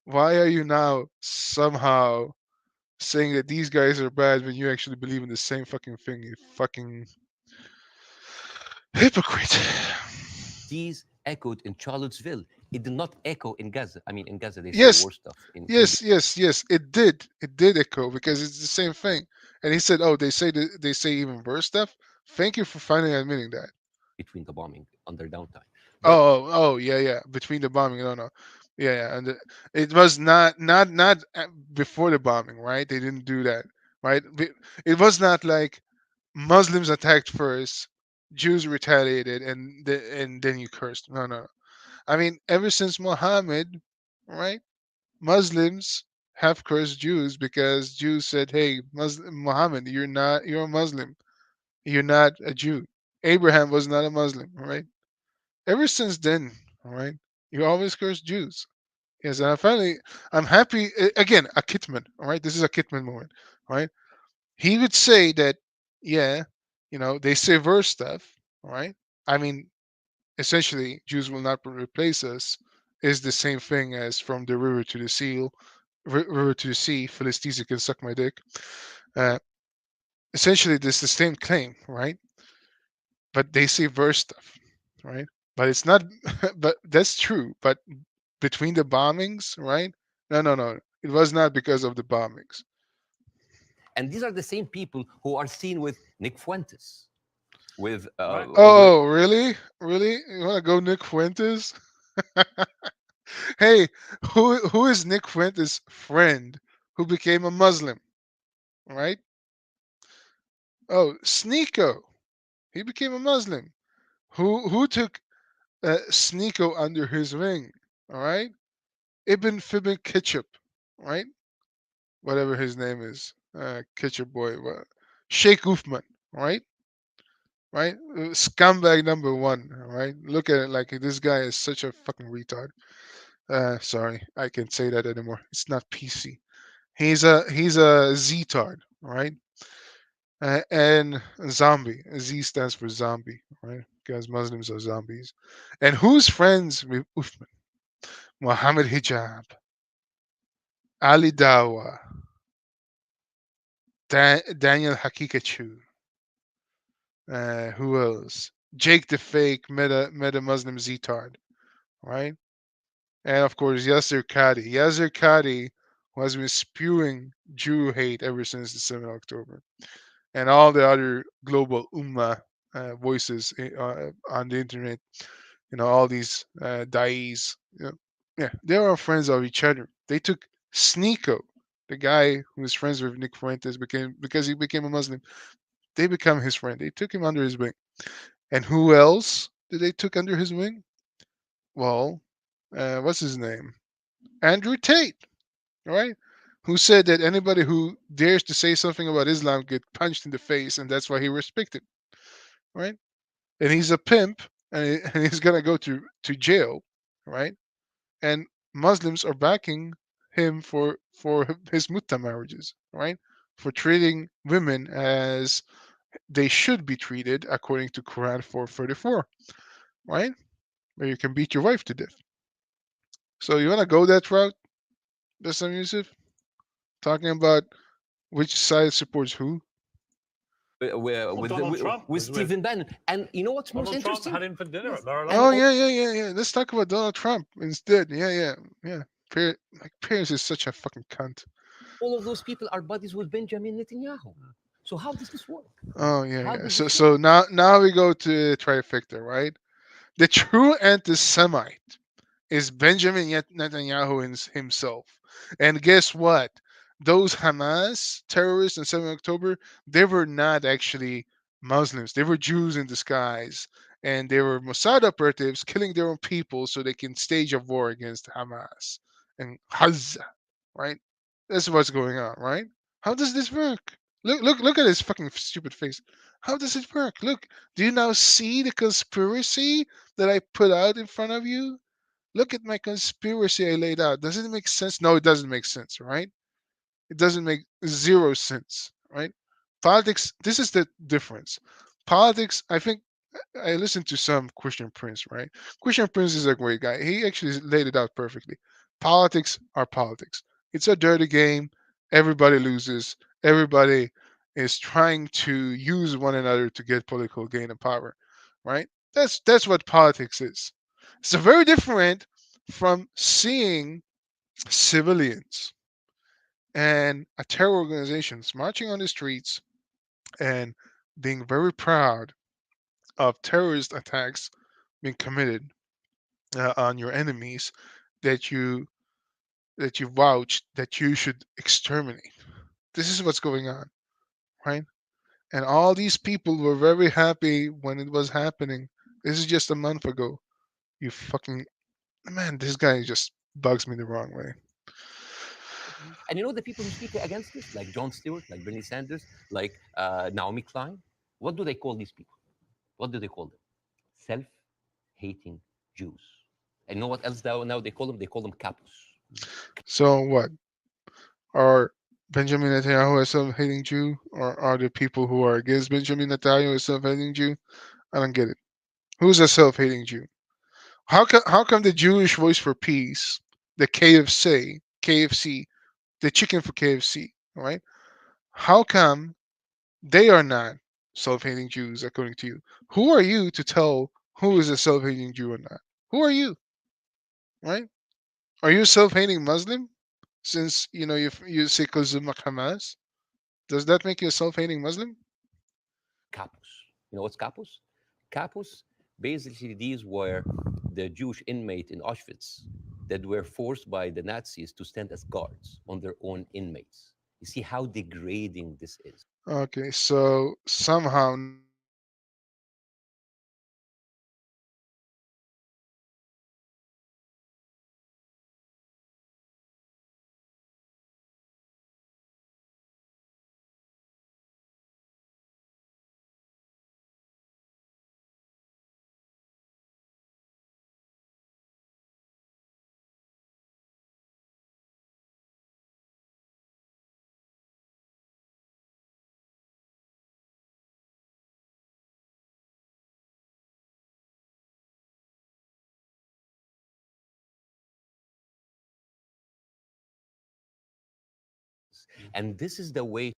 why are you now somehow saying that these guys are bad when you actually believe in the same fucking thing? You fucking hypocrite. These echoed in Charlottesville. It did not echo in Gaza. I mean, in Gaza, they say Yes, worse stuff. In yes. It did. It did echo because it's the same thing. And he said, "Oh, they say even worse stuff." Thank you for finally admitting that. between the bombing under downtime. But Yeah. Between the bombing, no. Yeah. And it was not before the bombing, right? They didn't do that, right? It was not like Muslims attacked first, Jews retaliated, and then you cursed. No. I mean, ever since Muhammad, right? Muslims have cursed Jews because Jews said, "Hey, Muhammad, you're a Muslim. You're not a Jew." Abraham was not a Muslim, right? Ever since then, all right, you always curse Jews. Yes, and I'm happy again. A Kitman, all right. This is a Kitman moment, all right. He would say that, yeah, they say verse stuff, all right. I mean, essentially, Jews will not replace us is the same thing as from the river to the sea, river to the sea. Philistines can suck my dick. Uh, essentially, this is the same claim, right? But they say verse stuff, right? But it's not. But that's true. But between the bombings, right? No. It was not because of the bombings. and these are the same people who are seen with Nick Fuentes, with Right. Oh, really? Really? You want to go Nick Fuentes? Hey, who is Nick Fuentes' friend who became a Muslim, right? Oh, Sneeko. He became a Muslim. Who took Sneeko under his wing? All right, Ibn Fibn Ketchup, right? Whatever his name is, Ketchup boy. Sheikh Ufman, right? Right? Scumbag number one. All right. Look at it like this guy is such a fucking retard. Sorry, I can't say that anymore. It's not PC. He's a Ztard, right? And zombie. Z stands for zombie, right? Because Muslims are zombies. And who's friends with Uthman? Muhammad Hijab, Ali Dawa, Daniel Hakikachu. Who else? Jake the fake meta Muslim Ztard, right? And of course Yasser Qadi. Yasser Qadi, who has been spewing Jew hate ever since the 7th of October. And all the other global Ummah voices on the internet, all these dais, yeah, they are friends of each other. They took Sneeko, the guy who was friends with Nick Fuentes, because he became a Muslim. They become his friend. They took him under his wing. And who else did they took under his wing? Well, what's his name? Andrew Tate, right? Who said that anybody who dares to say something about Islam get punched in the face, and that's why he respected, right? And he's a pimp, and he's gonna go to jail, right? And Muslims are backing him for his mutta marriages, right? For treating women as they should be treated according to Quran 434, right? Where you can beat your wife to death. So you wanna go that route, Bessam Youssef? Talking about which side supports who? Well, Donald Trump with was with Stephen Bannon. And you know what's most Donald Trump interesting? had him for dinner Yes. at Mar-a-Lago. Oh yeah. Let's talk about Donald Trump instead. Yeah. Pierce is such a fucking cunt. All of those people are buddies with Benjamin Netanyahu. So how does this work? Oh yeah, How yeah. does So this work? so now we go to trifecta, right? The true anti-Semite is Benjamin Netanyahu himself. And guess what? Those Hamas terrorists on 7th October, they were not actually Muslims. They were Jews in disguise. And they were Mossad operatives killing their own people so they can stage a war against Hamas and Gaza, right? That's what's going on, right? How does this work? Look at his fucking stupid face. How does it work? Look, do you now see the conspiracy that I put out in front of you? Look at my conspiracy I laid out. Does it make sense? No, it doesn't make sense, right? It doesn't make zero sense, right? Politics, this is the difference. Politics, I think I listened to some Christian Prince, right? Christian Prince is a great guy. He actually laid it out perfectly. Politics are politics. It's a dirty game. Everybody loses. Everybody is trying to use one another to get political gain and power, right? That's what politics is. It's very different from seeing civilians and a terror organizations marching on the streets and being very proud of terrorist attacks being committed on your enemies that you vouched that you should exterminate. This is what's going on, right? And all these people were very happy when it was happening. This is just a month ago. You fucking man, this guy just bugs me the wrong way. And you know the people who speak against this, like Jon Stewart, like Bernie Sanders, like Naomi Klein. What do they call these people? What do they call them? Self-hating Jews. And you know what else now they call them? They call them capos. So what? Are Benjamin Netanyahu a self-hating Jew, or are the people who are against Benjamin Netanyahu a self-hating Jew? I don't get it. Who's a self-hating Jew? How come the Jewish Voice for Peace, the KFC, the chicken for KFC, right? How come they are not self-hating Jews according to you? Who are you to tell who is a self-hating Jew or not? Who are you, right? Are you a self-hating Muslim? Since you say Kazuma Hamas, does that make you a self-hating Muslim? Capos. You know what's capos? Capos, basically, these were the Jewish inmate in Auschwitz that were forced by the Nazis to stand as guards on their own inmates. You see how degrading this is. Okay, so somehow now you think that And this is the way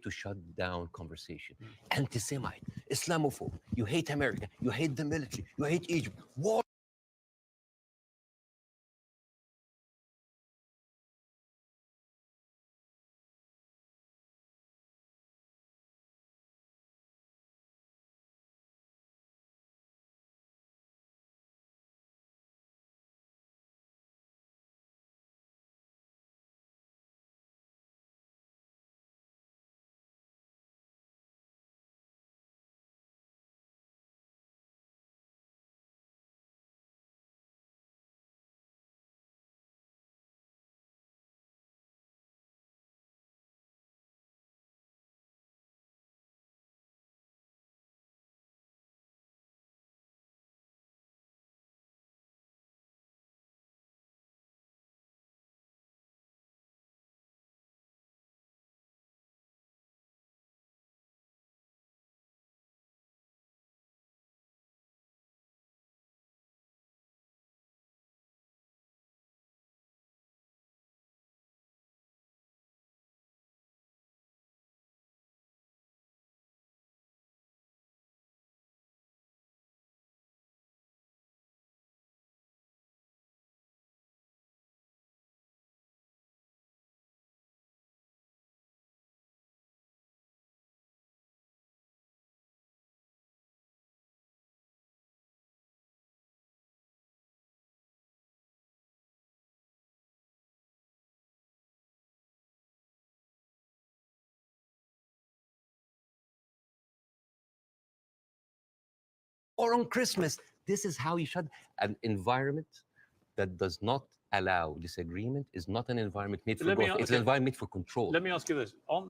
to shut down conversation. Anti-Semite, Islamophobe, you hate America, you hate the military, you hate Egypt. War or on Christmas. This is how you should. An environment that does not allow disagreement is not an environment made for Let me growth. It's an okay. environment made for control. Let me ask you this: on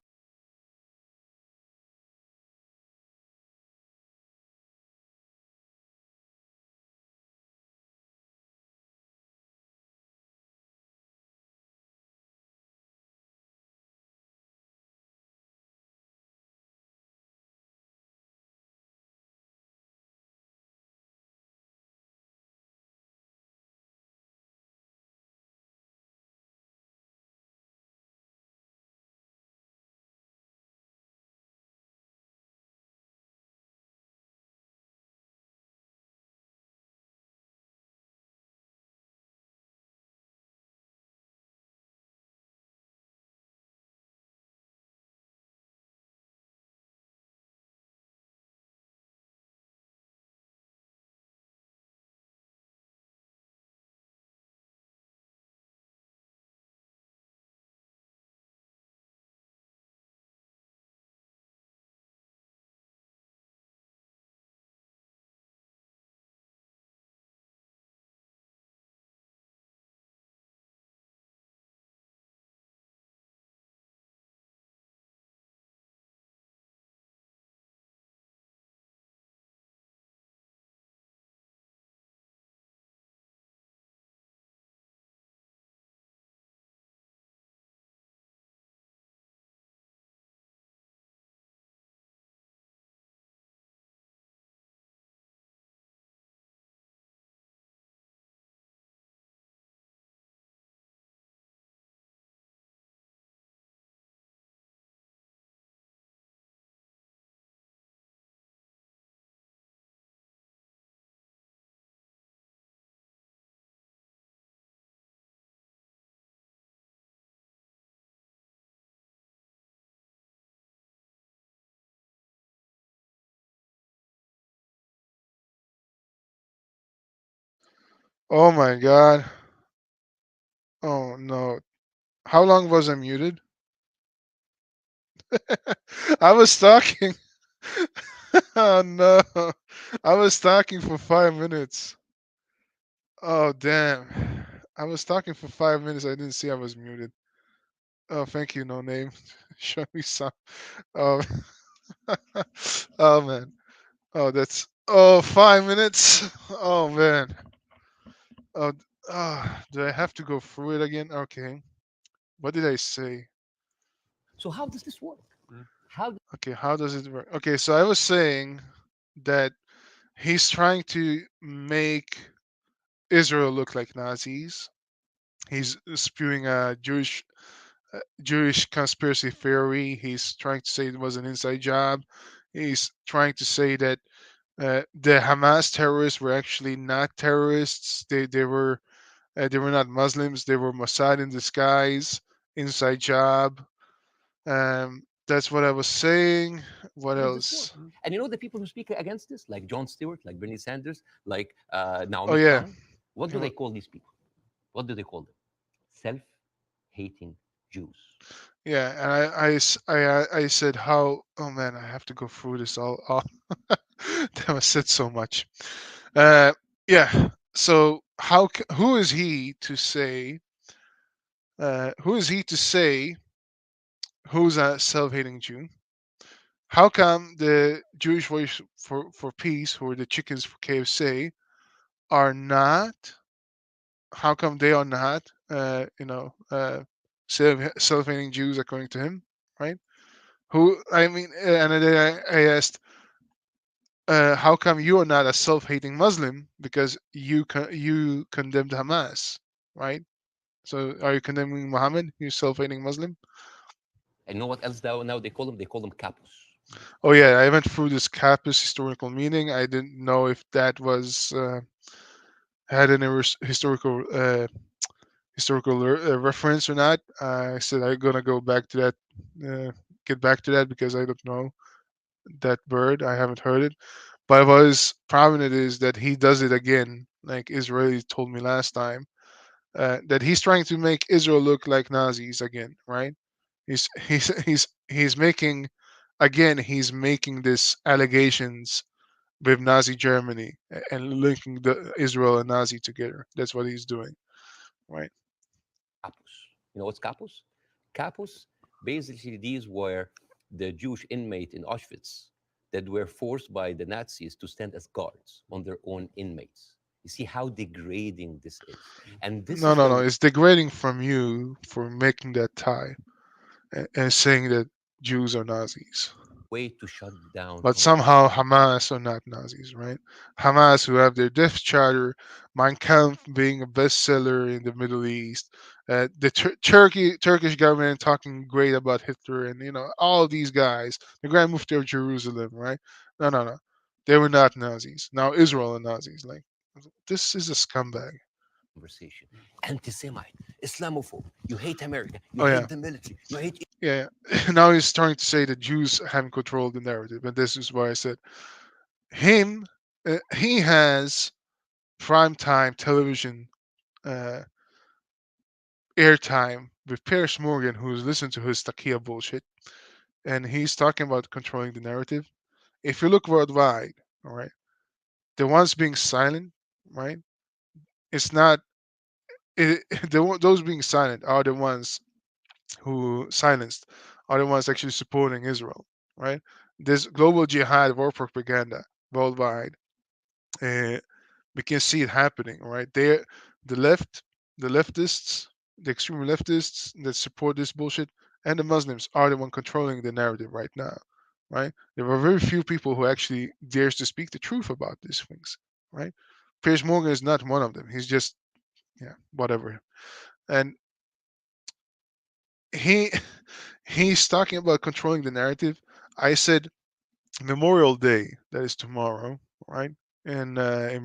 Oh my God. Oh no. How long was I muted? I was talking. Oh no. I was talking for 5 minutes. Oh damn. I was talking for 5 minutes. I didn't see I was muted. Oh, thank you, no name. Show me some. Oh, oh man. Oh, that's 5 minutes. Oh man. Oh, do I have to go through it again? Okay. What did I say? So how does this work? Mm. How Okay, how does it work? Okay, so I was saying that he's trying to make Israel look like Nazis. He's spewing a Jewish conspiracy theory. He's trying to say it was an inside job. He's trying to say that the Hamas terrorists were actually not terrorists. They were not Muslims. They were Mossad in disguise, inside job. That's what I was saying. What does this work? else? And you know the people who speak against this, like Jon Stewart, like Bernie Sanders, like Oh Naomi yeah, Klein. What do Uh, they call these people? What do they call them? Self-hating Jews. yeah. And I said how. Oh man, I have to go through this all. Damn, I said so much. Uh, yeah. So who is he to say? Who is he to say who's a self-hating Jew? How come the Jewish Voice for Peace, who are the chickens for KFC, are not? How come they are not? Self-hating Jews according to him, right? Who I mean, and then I asked, how come you are not a self-hating Muslim? Because you condemned Hamas, right? So are you condemning Muhammad? You self-hating Muslim? And you know what else now they call them? They call them capos. Oh yeah, I went through this Capus historical meaning. I didn't know if that was had any historical reference or not. I said I'm gonna go back to that, get back to that because I don't know that bird. I haven't heard it. But what is prominent is that he does it again, like Israeli told me last time. That he's trying to make Israel look like Nazis again, right? He's making again. He's making this allegations with Nazi Germany and linking the Israel and Nazi together. That's what he's doing, right? Capus. You know what's capus? Capus, basically, these were the Jewish inmate in Auschwitz that were forced by the Nazis to stand as guards on their own inmates. You see how degrading this is. And this No, is no, where no. we It's degrading from you for making that tie and saying that Jews are Nazis. way to shut down But somehow completely. Hamas are not Nazis, right? Hamas, who have their death charter, Mein Kampf being a bestseller in the Middle East, the Turkish government talking great about Hitler, and all these guys, the Grand Mufti of Jerusalem, right? No, no, no, they were not Nazis. Now Israel are Nazis. Like, this is a scumbag. Conversation. Anti-Semite, Islamophobe. You hate America. You Oh yeah, hate the military. You hate. yeah. Now he's starting to say that Jews haven't controlled the narrative, and this is why I said him. He has primetime television uh, airtime with Piers Morgan, who's listened to his Takia bullshit, and he's talking about controlling the narrative. If you look worldwide, all right, the ones being silent, right, it's not those being silent are the ones who silenced are the ones actually supporting Israel, right? This global jihad war propaganda worldwide. Uh, we can see it happening, right? The left, the leftists, the extreme leftists that support this bullshit, and the Muslims are the one controlling the narrative right now, right? There are very few people who actually dares to speak the truth about these things, right? Piers Morgan is not one of them. He's just whatever, and he he's talking about controlling the narrative. I said Memorial Day, that is tomorrow, right? In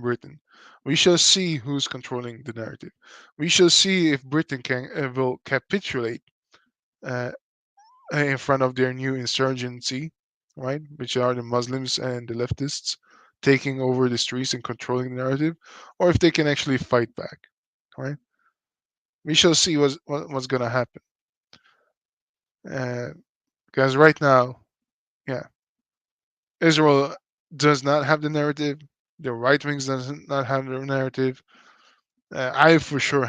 Britain, we shall see who's controlling the narrative. We shall see if Britain can will capitulate uh, in front of their new insurgency, right? Which are the Muslims and the leftists taking over the streets and controlling the narrative, or if they can actually fight back, right? We shall see what's gonna happen. Uh, because right now, yeah, Israel does not have the narrative. The right wings does not have the narrative. I for sure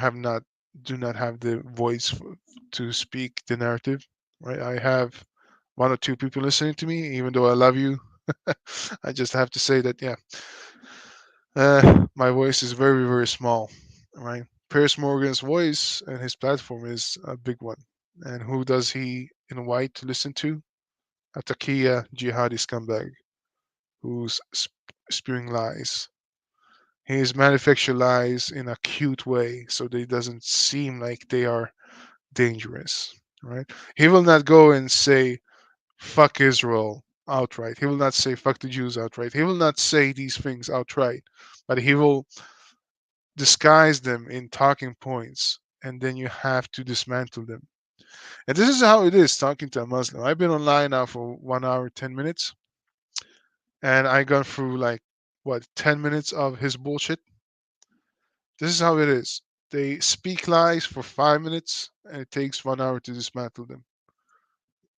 do not have the voice to speak the narrative. Right, I have one or two people listening to me, even though I love you. I just have to say that, yeah, my voice is very, very small. Right, Piers Morgan's voice and his platform is a big one. And who does he invite to listen to? A Takia jihadi scumbag who's spewing lies. He's manufacture lies in a cute way so they doesn't seem like they are dangerous. Right? He will not go and say fuck Israel outright. He will not say fuck the Jews outright. He will not say these things outright, but he will disguise them in talking points, and then you have to dismantle them. And this is how it is talking to a Muslim. I've been online now for 1 hour 10 minutes, and I gone through like what 10 minutes of his bullshit. This is how it is. They speak lies for 5 minutes, and it takes 1 hour to dismantle them.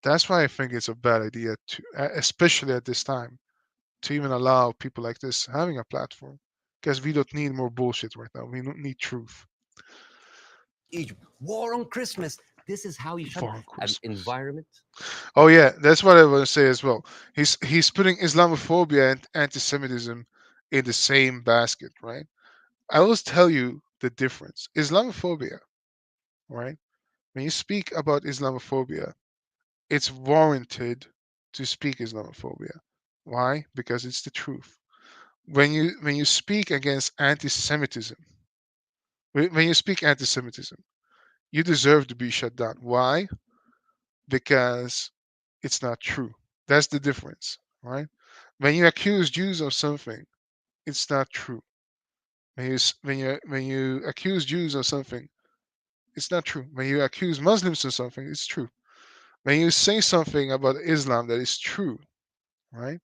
That's why I think it's a bad idea to, especially at this time, to even allow people like this having a platform. Because we don't need more bullshit right now. We don't need truth Egypt. War on Christmas. This is how you shut for an Christmas. environment. Oh yeah, that's what I want to say as well. He's putting Islamophobia and anti-Semitism in the same basket, right? I will tell you the difference. Islamophobia, right? When you speak about Islamophobia, it's warranted to speak Islamophobia. Why? Because it's the truth. When you speak against anti-Semitism, when you speak anti-Semitism, you deserve to be shut down. Why? Because it's not true. That's the difference, right? When you accuse Jews of something, it's not true. When you accuse Jews of something, it's not true. When you accuse Muslims of something, it's true. When you say something about Islam that is true, right?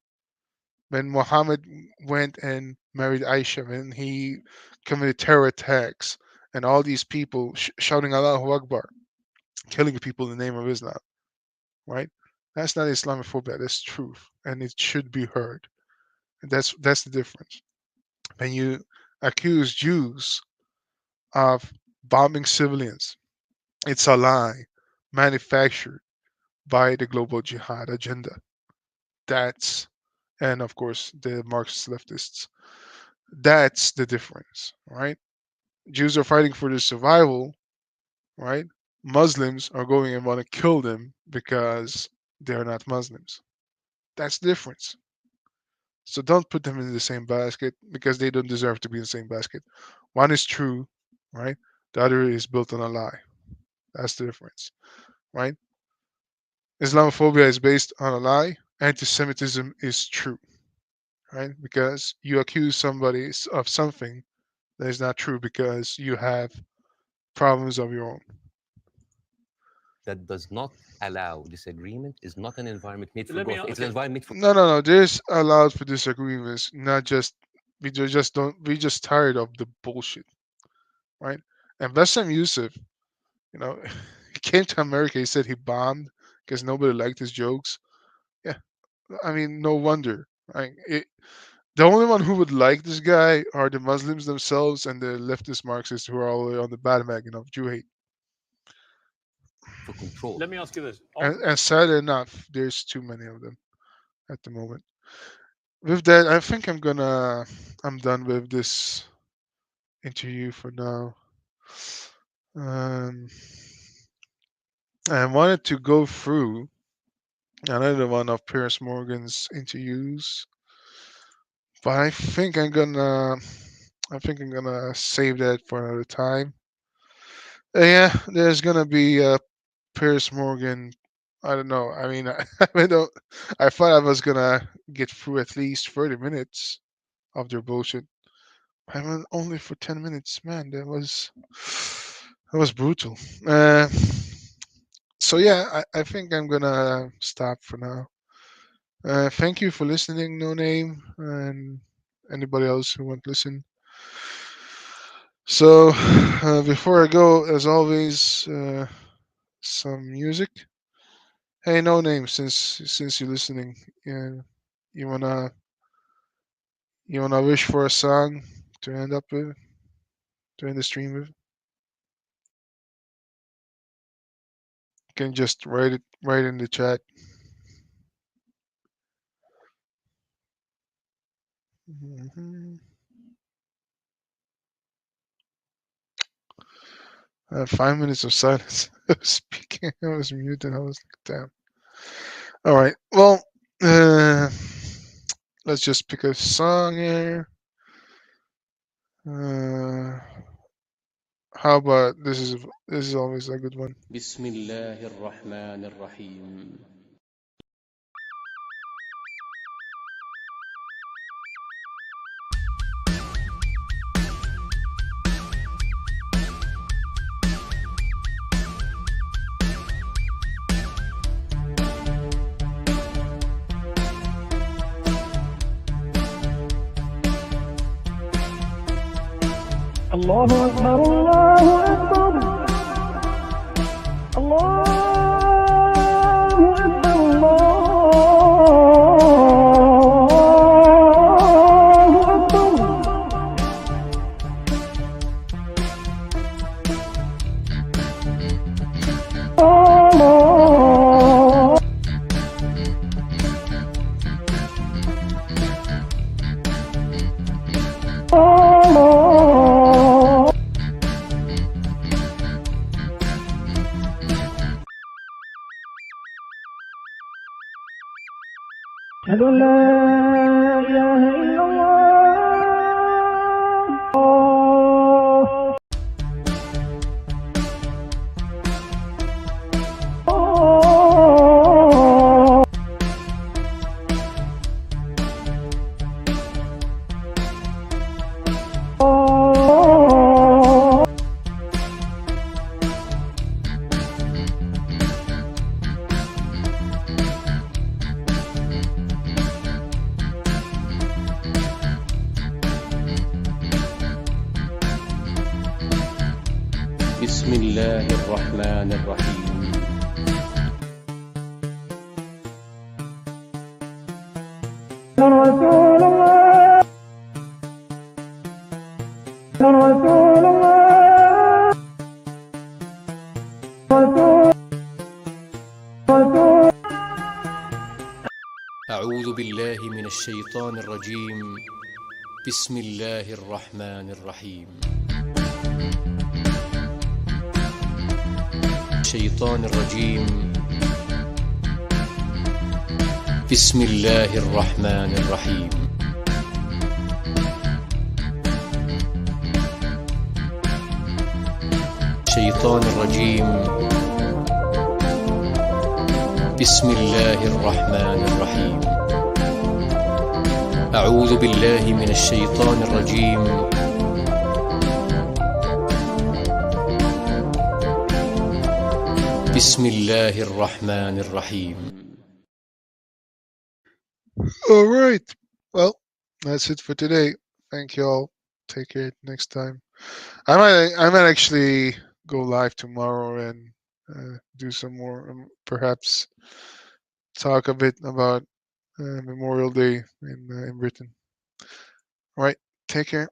When Muhammad went and married Aisha, when he committed terror attacks, and all these people shouting Allahu Akbar, killing people in the name of Islam, right? That's not Islamophobia. That's truth, and it should be heard. That's the difference. When you accuse Jews of bombing civilians, it's a lie manufactured by the global jihad agenda. That's and of course the Marxist leftists. That's the difference, right? Jews are fighting for their survival, right? Muslims are going and want to kill them because they're not Muslims. That's the difference. So don't put them in the same basket because they don't deserve to be in the same basket. One is true, right? The other is built on a lie. That's the difference, right? Islamophobia is based on a lie. Anti-Semitism is true, right? Because you accuse somebody of something that is not true because you have problems of your own. That does not allow disagreement is not an environment made for Let me growth. It's an okay. environment for No. There's allowed for disagreements, not just we just tired of the bullshit, right? And Bessam Youssef, you know, he came to America. He said he bombed because nobody liked his jokes. Yeah, I mean, no wonder. Right? The only one who would like this guy are the Muslims themselves and the leftist Marxists who are all the way on the bandwagon of Jew hate. control. Let me ask you this. And sad enough, there's too many of them at the moment. With that, I think I'm done with this interview for now. Um, I wanted to go through another one of Piers Morgan's interviews, but I think I'm gonna save that for another time. Yeah, there's gonna be Piers Morgan. I don't know. I mean, I don't. I thought I was gonna get through at least 30 minutes of their bullshit. I went only for 10 minutes. Man, that was brutal. So yeah, I think I'm gonna stop for now. Thank you for listening, No Name, and anybody else who want to listen. So before I go, as always, some music. Hey, No Name, since you're listening, you wanna you wanna wish for a song to end up with, to end the stream with? You can just write it right in the chat. Mhm. 5 minutes of silence. I was speaking, I was muted. I was like, damn. All right. Well, uh, let's just pick a song here. Uh, how about this is always a good one. بسم الله الرحمن الرحيم الله أكبر الله أكبر الله أكبر الله أكبر الله الله أشهد أن لا إله إلا الله بسم الله الرحمن الرحيم رسول الله رسول الله رسول أعوذ بالله من الشيطان الرجيم. بسم الله الرحمن الرحيم. الشيطان الرجيم. بسم الله الرحمن الرحيم. الشيطان الرجيم. بسم الله الرحمن الرحيم. أعوذ بالله من الشيطان الرجيم. بسم الله الرحمن الرحيم. All right. Well, that's it for today. Thank you all. Take care next time. I might actually go live tomorrow and do some more, perhaps talk a bit about Memorial Day in Britain. All right. Take care.